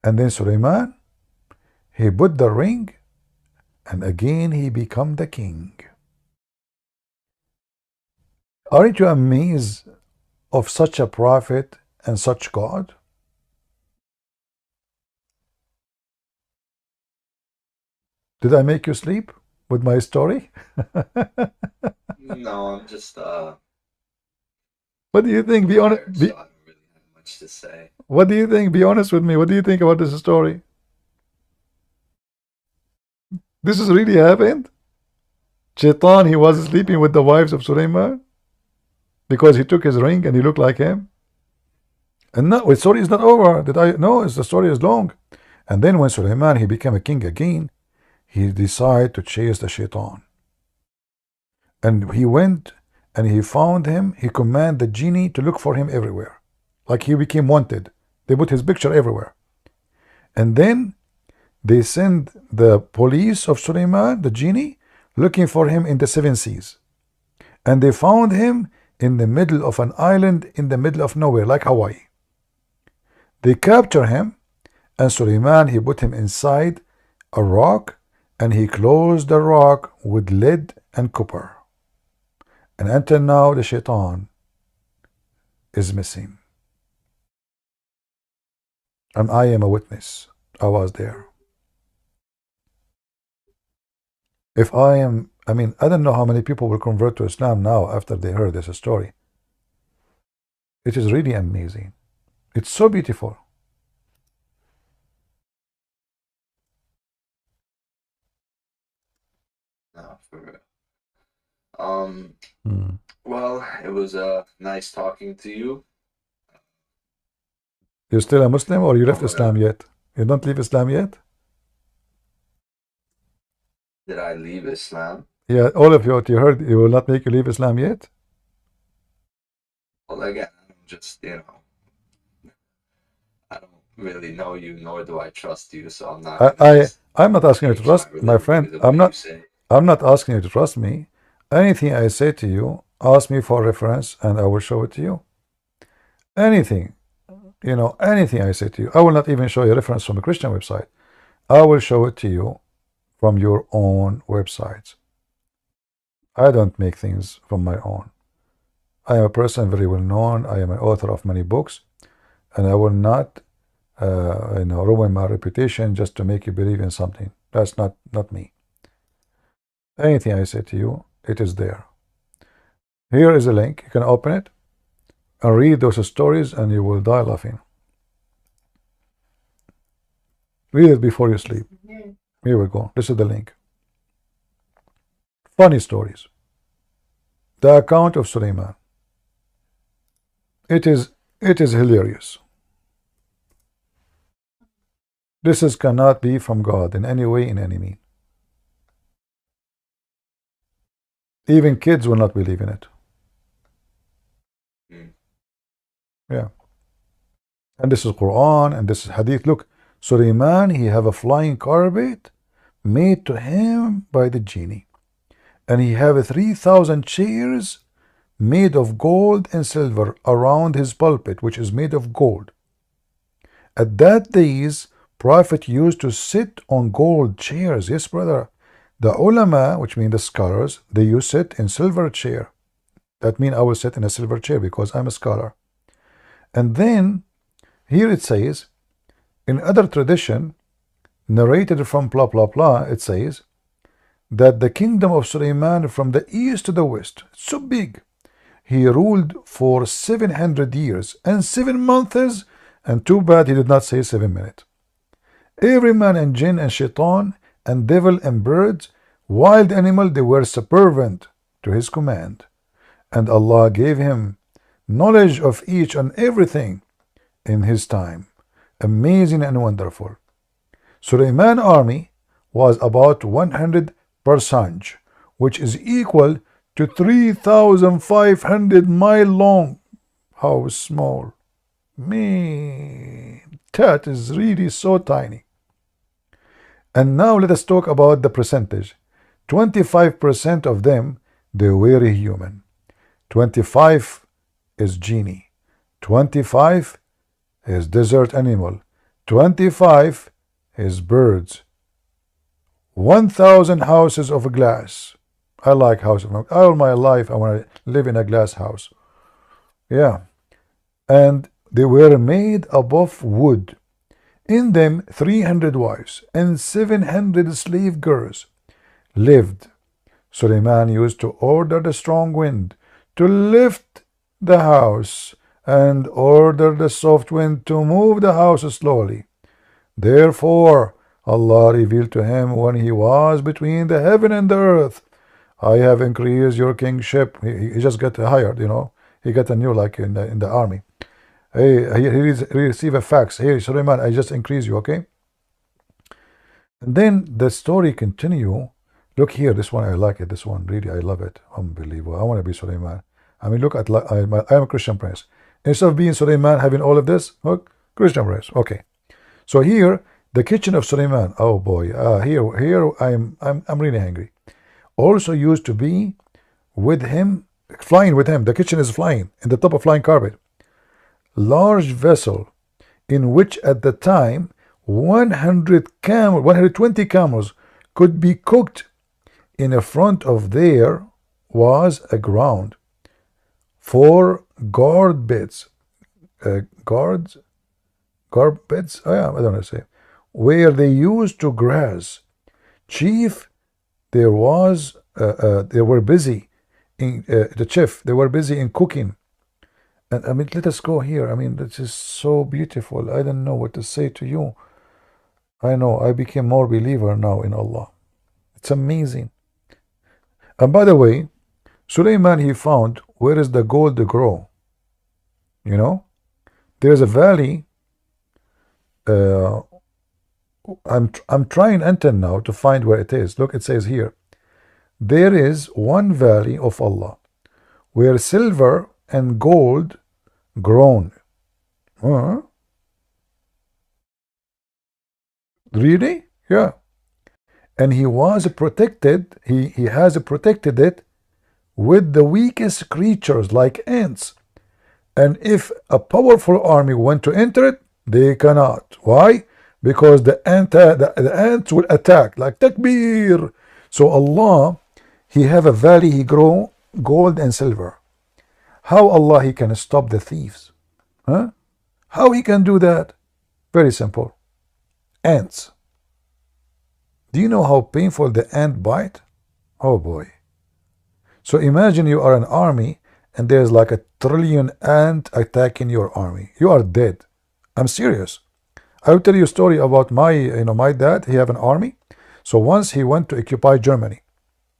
And then Suleiman, he put the ring, and again he become the king. Aren't you amazed of such a prophet and such God? Did I make you sleep with my story?
No, I'm just
What do you think? Be honest.
so I don't really have much to say.
What do you think? Be honest with me. What do you think about this story? This is really happened? Shaitan, he was sleeping with the wives of Suleiman because he took his ring and he looked like him. And no, the story is not over. No, the story is long. And then when Suleiman he became a king again, he decided to chase the shaitan. And he went and he found him. He commanded the genie to look for him everywhere. Like he became wanted. They put his picture everywhere. And then they send the police of Suleiman, the genie, looking for him in the 7 seas. And they found him in the middle of an island in the middle of nowhere, like Hawaii. They capture him, and Suleiman, he put him inside a rock, and he closed the rock with lead and copper. And until now, the shaitan is missing. And I am a witness. I was there. If I mean, I don't know how many people will convert to Islam now after they heard this story. It is really amazing. It's so beautiful.
No, for real. Well, it was nice talking to you.
You're still a Muslim, or you left Islam yet? You don't leave Islam yet?
Did I leave Islam?
Yeah, all of you, what you heard, it will not make you leave Islam yet?
Well, again, I'm just, I don't really know you, nor do I trust you, so I'm not.
I'm not asking you to trust, my friend. I'm not asking you to trust me. Anything I say to you, ask me for reference, and I will show it to you. Anything, anything I say to you, I will not even show you a reference from a Christian website. I will show it to you from your own websites. I don't make things from my own. I am a person very well known. I am an author of many books, and I will not ruin my reputation just to make you believe in something. That's not me. Anything I say to you, it is there. Here is a link. You can open it and read those stories, and you will die laughing. Read it before you sleep. Here we go. This is the link. Funny stories. The account of Suleiman. It is hilarious. This cannot be from God in any way, in any mean. Even kids will not believe in it. Yeah. And this is Quran, and this is Hadith. Look, Suleiman, he have a flying carpet made to him by the genie. And he have 3,000 chairs made of gold and silver around his pulpit, which is made of gold. At that days, Prophet used to sit on gold chairs. Yes, brother. The ulama, which mean the scholars, they used to sit in silver chair. That means I will sit in a silver chair because I'm a scholar. And then, here it says, in other tradition, narrated from blah, blah, blah, it says, that the kingdom of Suleiman from the east to the west, so big, he ruled for 700 years and 7 months, and too bad he did not say 7 minutes. Every man and jinn and shaitan and devil and birds, wild animal, they were subservient to his command. And Allah gave him knowledge of each and everything in his time. Amazing and wonderful. Suleiman's army was about 100 persanj, which is equal to 3,500 miles long. How small. Man, that is really so tiny. And now let us talk about the percentage. 25% of them, they were human. 25 is genie. 25 is desert animal. 25 is birds. 1,000 houses of glass. I like houses. All my life I want to live in a glass house. Yeah. And they were made above wood. In them 300 wives and 700 slave girls lived. Suleiman used to order the strong wind to lift the house and order the soft wind to move the house slowly. Therefore Allah revealed to him when he was between the heaven and the earth, I have increased your kingship. He just got hired, He got a new, like in the army. Hey, he received a fax. Hey, Suleiman, I just increased you, okay? And then the story continue. Look here, this one I like it. This one really I love it. Unbelievable. I want to be Suleiman. I mean, look at I'm a Christian prince. Instead of being Suleiman, having all of this, look, Christian prince. Okay. So here, the kitchen of Suleiman. Oh boy. Here I'm really angry. Also used to be with him, flying with him. The kitchen is flying in the top of flying carpet. Large vessel in which at the time 120 camels could be cooked. In the front of there was a ground for guard beds, guard beds. Oh yeah, I don't know say, where they used to graze. Chief, there was they were busy in the chef. They were busy in cooking. And I mean, let us go here. I mean, this is so beautiful. I don't know what to say to you. I know I became more believer now in Allah. It's amazing. And by the way, Suleiman, he found where is the gold to grow. You know, there's a valley. I'm trying until now to find where it is. Look, it says here, there is one valley of Allah where silver and gold grown. Really? Yeah. And he was protected, he has protected it with the weakest creatures like ants. And if a powerful army went to enter it, they cannot. Why? Because the ants will attack, like takbir. So Allah, he have a valley, he grow gold and silver. How Allah, he can stop the thieves? Huh? How he can do that? Very simple. Ants. Do you know how painful the ant bite? Oh boy. So imagine you are an army and there's like 1 trillion ant attacking your army. You are dead. I'm serious. I will tell you a story about my dad. He have an army. So once he went to occupy Germany.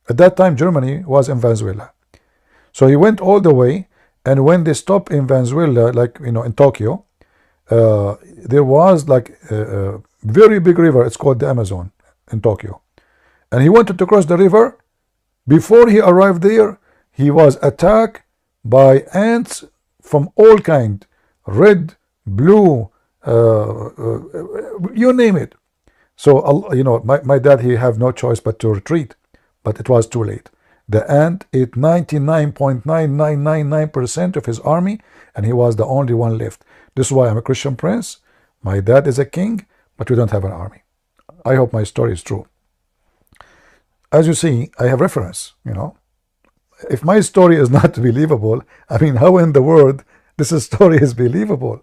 At that time, Germany was in Venezuela. So he went all the way, and when they stopped in Venezuela, like in Tokyo, there was like a very big river. It's called the Amazon in Tokyo. And he wanted to cross the river. Before he arrived there, he was attacked by ants from all kind, red, blue, you name it. So my dad, he have no choice but to retreat, but it was too late. The ant ate 99.9999% of his army, and he was the only one left. This is why I'm a Christian prince. My dad is a king, but we don't have an army. I hope my story is true. As you see, I have reference. If my story is not believable, I mean, how in the world this story is believable?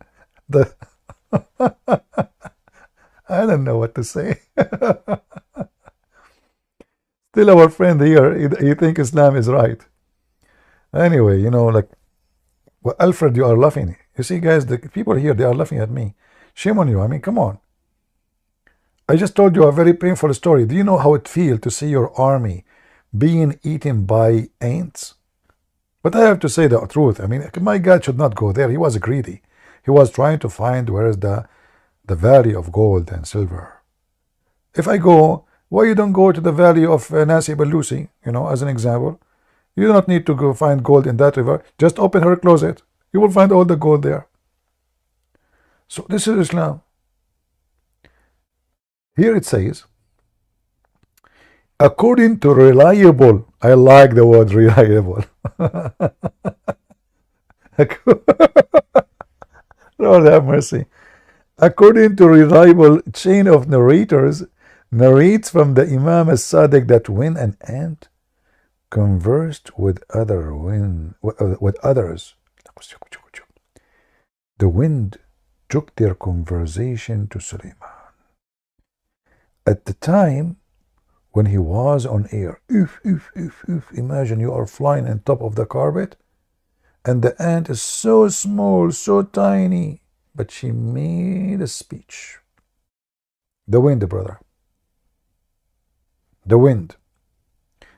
I don't know what to say. Still, our friend here, he think Islam is right. Anyway, like, well, Alfred, you are laughing. You see, guys, the people here, they are laughing at me. Shame on you. I mean, come on. I just told you a very painful story. Do you know how it feels to see your army being eaten by ants? But I have to say the truth. I mean, my God should not go there. He was greedy. He was trying to find where is the valley of gold and silver. If I go, why you don't go to the valley of Nancy Belusi, as an example? You don't need to go find gold in that river. Just open her closet. You will find all the gold there. So this is Islam. Here it says, according to reliable, I like the word reliable. Lord have mercy. According to reliable chain of narrators, narrates from the Imam as-Sadiq that when an ant conversed with others, the wind took their conversation to Suleiman. At the time when he was on air, imagine you are flying on top of the carpet, and the ant is so small, so tiny, but she made a speech. The wind, brother. The wind.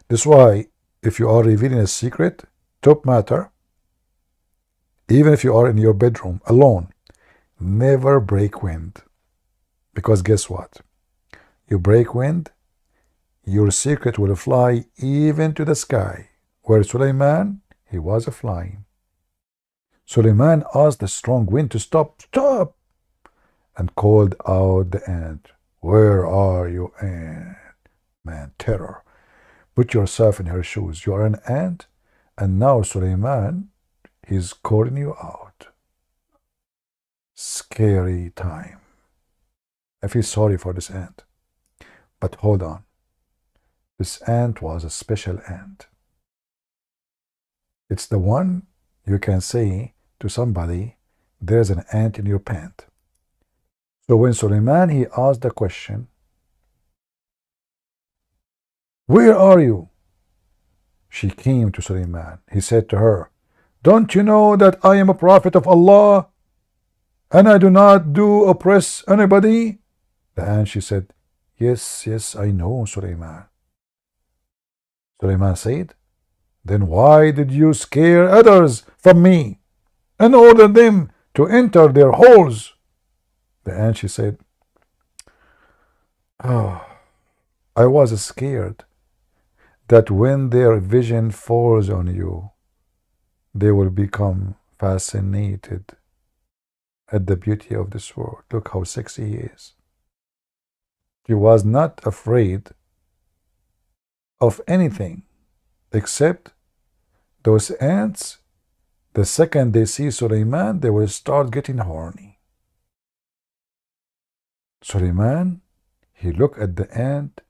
That's why if you are revealing a secret, top matter, even if you are in your bedroom alone, never break wind. Because guess what? you break wind, your secret will fly even to the sky, where Suleiman, he was flying. Suleiman asked the strong wind to stop, stop, and called out the ant. Where are you, ant? Man, terror. Put yourself in her shoes. You are an ant, and now Suleiman, he's calling you out. Scary time. I feel sorry for this ant. But hold on. This ant was a special ant. It's the one you can say to somebody, there's an ant in your pant. So when Suleiman, he asked the question, where are you? She came to Suleiman. He said to her, don't you know that I am a prophet of Allah, and I do not oppress anybody? The ant, she said, yes, yes, I know, Suleiman. Suleiman said, then why did you scare others from me and order them to enter their holes? The ant, she said, oh, I was scared that when their vision falls on you, they will become fascinated at the beauty of this world. Look how sexy he is. She was not afraid of anything except those ants. The second they see Suleiman, they will start getting horny. Suleiman, he looked at the ant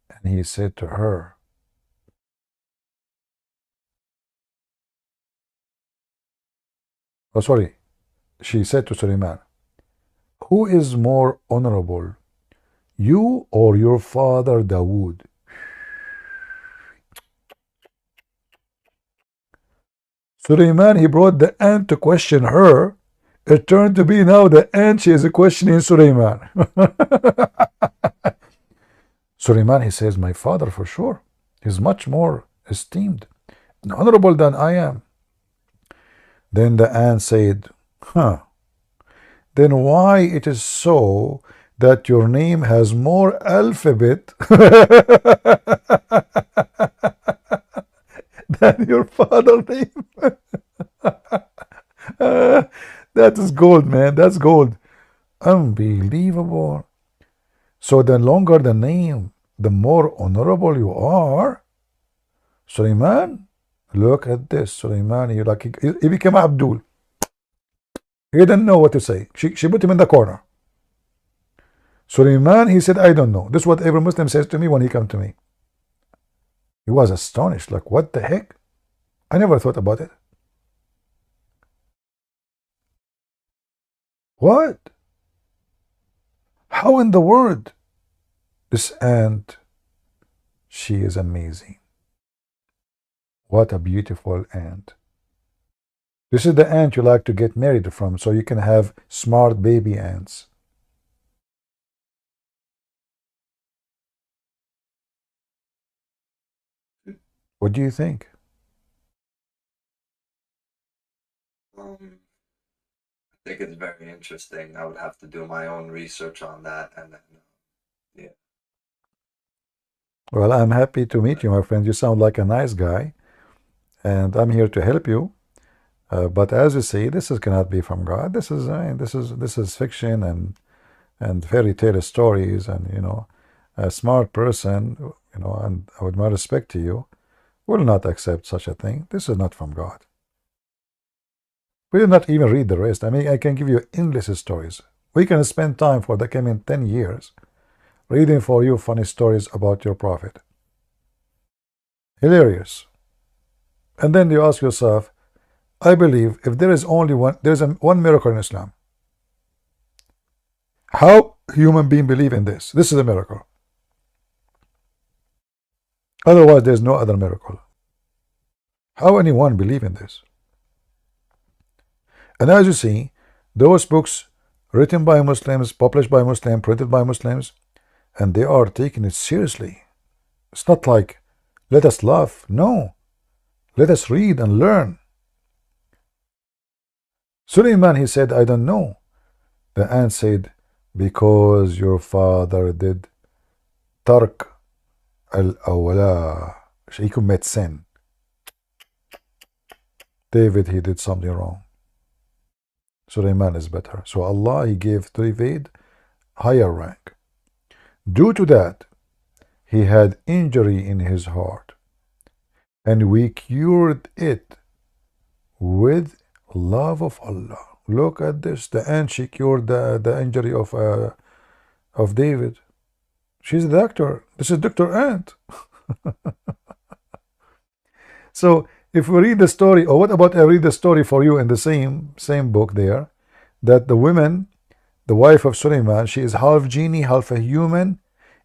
and he said to her, oh sorry, she said to Suleiman, who is more honorable, you or your father Dawood? Suleiman, he brought the ant to question her. It turned to be now the ant, she is questioning Suleiman. Suleiman, he says, my father for sure. He's much more esteemed and honorable than I am. Then the ant said, huh, then why it is so that your name has more alphabet than your father's name? That is gold, man. That's gold. Unbelievable. So the longer the name, the more honorable you are. Suleiman, look at this. Suleiman, he became Abdul. He didn't know what to say. She put him in the corner. Suleiman, he said, I don't know. This is what every Muslim says to me when he comes to me. He was astonished, like, what the heck? I never thought about it. What? How in the world? This ant, she is amazing. What a beautiful ant. This is the ant you like to get married from, so you can have smart baby ants. What do you think?
I think it's very interesting. I would have to do my own research on that, and then, yeah.
Well, I'm happy to meet you, my friend. You sound like a nice guy, and I'm here to help you. But as you see, this cannot be from God. This is fiction and fairy tale stories, and a smart person, and with my respect to you, will not accept such a thing. This is not from God. We will not even read the rest. I mean, I can give you endless stories. We can spend time for the coming 10 years reading for you funny stories about your prophet. Hilarious. And then you ask yourself, I believe if there is only one, there's one miracle in Islam. How human beings believe in this? This is a miracle. Otherwise, there's no other miracle. How anyone believe in this? And as you see, those books written by Muslims, published by Muslims, printed by Muslims, and they are taking it seriously. It's not like, let us laugh. No. Let us read and learn. Suleiman, he said, I don't know. The ant said, because your father did ترك أو لا he commit sin. David, he did something wrong. Sulaiman is better. So Allah, he gave David higher rank. Due to that, he had injury in his heart, and we cured it with love of Allah. Look at this. The ant, she cured the injury of David. She's a doctor. This is Dr. Ant. So if we read the story, or what about I read the story for you in the same book there, that the woman, the wife of Suleiman, she is half genie, half a human,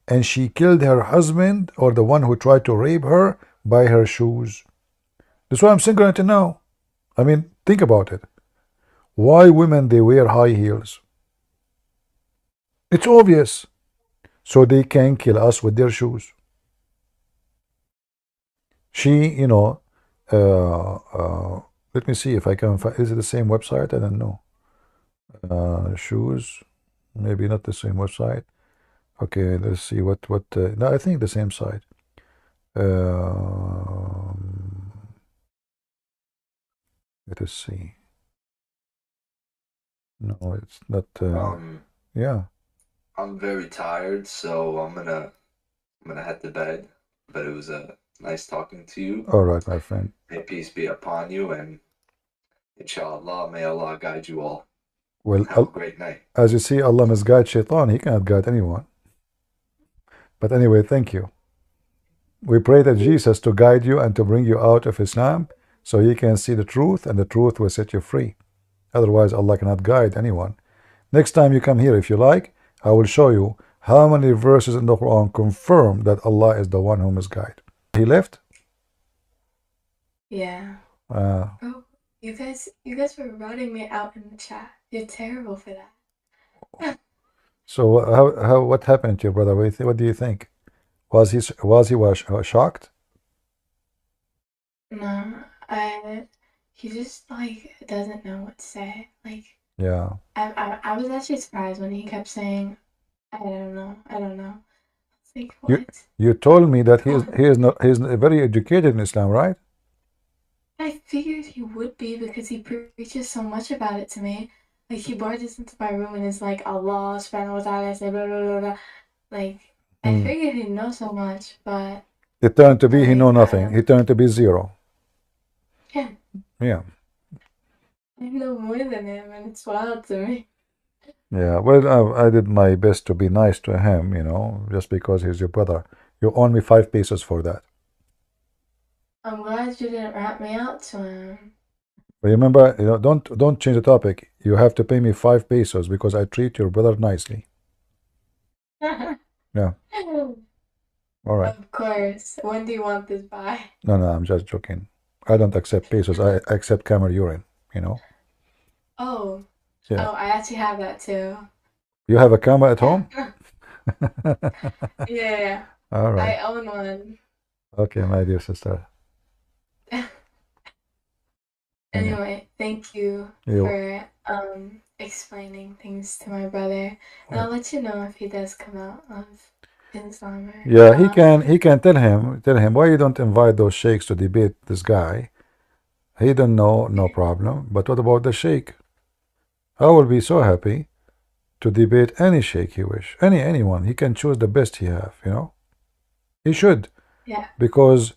and she killed her husband, or the one who tried to rape her, by her shoes. That's why I'm single until now. I mean, think about it. Why women, they wear high heels? It's obvious. So they can kill us with their shoes. She, let me see if I can find, is it the same website? I don't know. Shoes, maybe not the same website. Okay, let's see no, I think the same site. Let us see. No, it's not. Yeah.
I'm very tired, so I'm gonna head to bed. But it was nice talking to you.
All right, my friend.
May peace be upon you, and inshallah, may Allah guide you all.
Well,
have a great night.
As you see, Allah misguides shaitan. He cannot guide anyone. But anyway, thank you. We pray that Jesus to guide you and to bring you out of Islam, so you can see the truth, and the truth will set you free. Otherwise, Allah cannot guide anyone. Next time you come here, if you like, I will show you how many verses in the Quran confirm that Allah is the one who misguides. He left?
Yeah. Oh, you guys were routing me out in the chat. You're terrible for that.
So what happened to your brother? What do you think? Was he shocked?
No, he just like doesn't know what to say. Like,
yeah.
I was actually surprised when he kept saying, I don't know. It's like, what?
You told me that he's very educated in Islam, right?
I figured he would be because he preaches so much about it to me. Like, he barges into my room and is like, Allah subhanahu wa ta'ala say blah blah blah blah. Like, I figured he'd know so much, but
it turned to be he know nothing. He turned to be zero.
Yeah.
Yeah.
I know more than him, and it's wild to me.
Yeah, well, I did my best to be nice to him, just because he's your brother. You owe me 5 pesos for that.
I'm glad you didn't rat me out to him.
But remember, don't change the topic. You have to pay me 5 pesos because I treat your brother nicely. Yeah. All right.
Of course. When do you want this by?
No, I'm just joking. I don't accept pesos. I accept camel urine,
Oh.
Yeah.
Oh, I actually have that too.
You have a camel at home?
Yeah.
All right.
I own one.
Okay, my dear sister.
Anyway, thank you for explaining things to my brother. And I'll let you know if he does come out of Islam.
Yeah, he can tell him why you don't invite those sheikhs to debate this guy. He don't know, no problem. But what about the sheikh? I will be so happy to debate any sheikh he wish. Anyone. He can choose the best he have, He should.
Yeah.
Because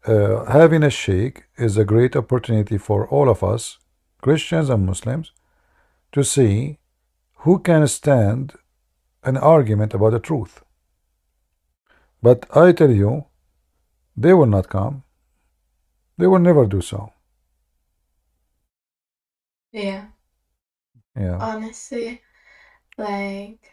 having a sheikh is a great opportunity for all of us, Christians and Muslims, to see who can stand an argument about the truth. But I tell you, they will not come. They will never do so.
Yeah.
Yeah.
Honestly, like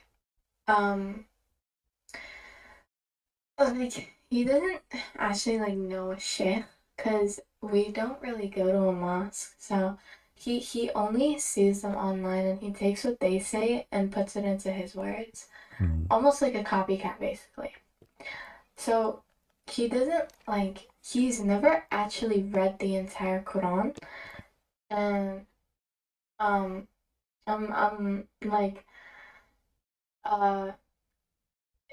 he doesn't actually know a sheikh because we don't really go to a mosque, so he only sees them online and he takes what they say and puts it into his words, almost like a copycat basically. So he doesn't he's never actually read the entire Quran, and I'm like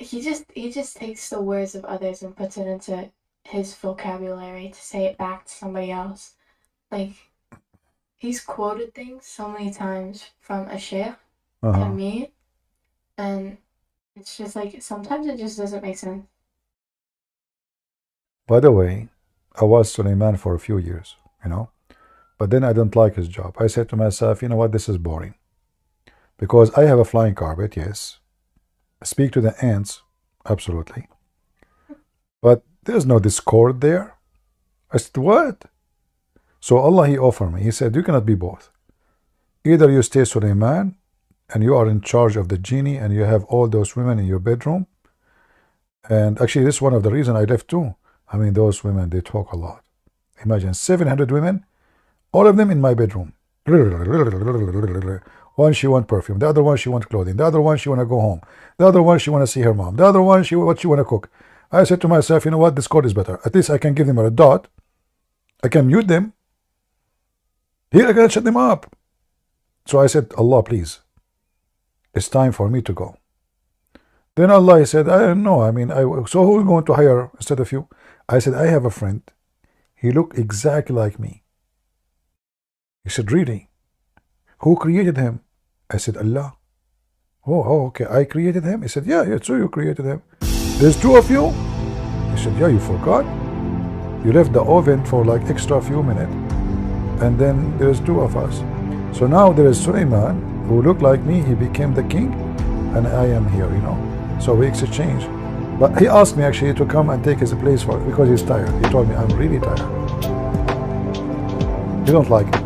he just takes the words of others and puts it into his vocabulary to say it back to somebody else. Like, he's quoted things so many times from a sheikh to me, and it's just like sometimes it just doesn't make sense.
By the way, I was Suleiman for a few years, but then I don't like his job. I said to myself, you know what, this is boring. Because I have a flying carpet, yes. Speak to the ants, absolutely. But there's no discord there. I said, what? So Allah, He offered me. He said, you cannot be both. Either you stay Suleiman and you are in charge of the genie and you have all those women in your bedroom. And actually, this is one of the reasons I left too. I mean, those women, they talk a lot. Imagine 700 women, all of them in my bedroom. One, she want perfume. The other one, she want clothing. The other one, she want to go home. The other one, she want to see her mom. The other one, she want to cook. I said to myself, you know what, Discord is better. At least I can give them a dot. I can mute them. Here, I can shut them up. So I said, Allah, please, it's time for me to go. Then Allah, He said, I don't know. I mean, so who are we going to hire instead of you? I said, I have a friend. He looked exactly like me. He said, really? Who created him? I said, Allah. Oh, okay. I created him? He said, yeah, true, you created him. There's two of you? He said, yeah, you forgot? You left the oven for like extra few minutes. And then there's two of us. So now there is Suleiman, who looked like me. He became the king. And I am here, So we exchange. But he asked me actually to come and take his place because he's tired. He told me, I'm really tired. You don't like it.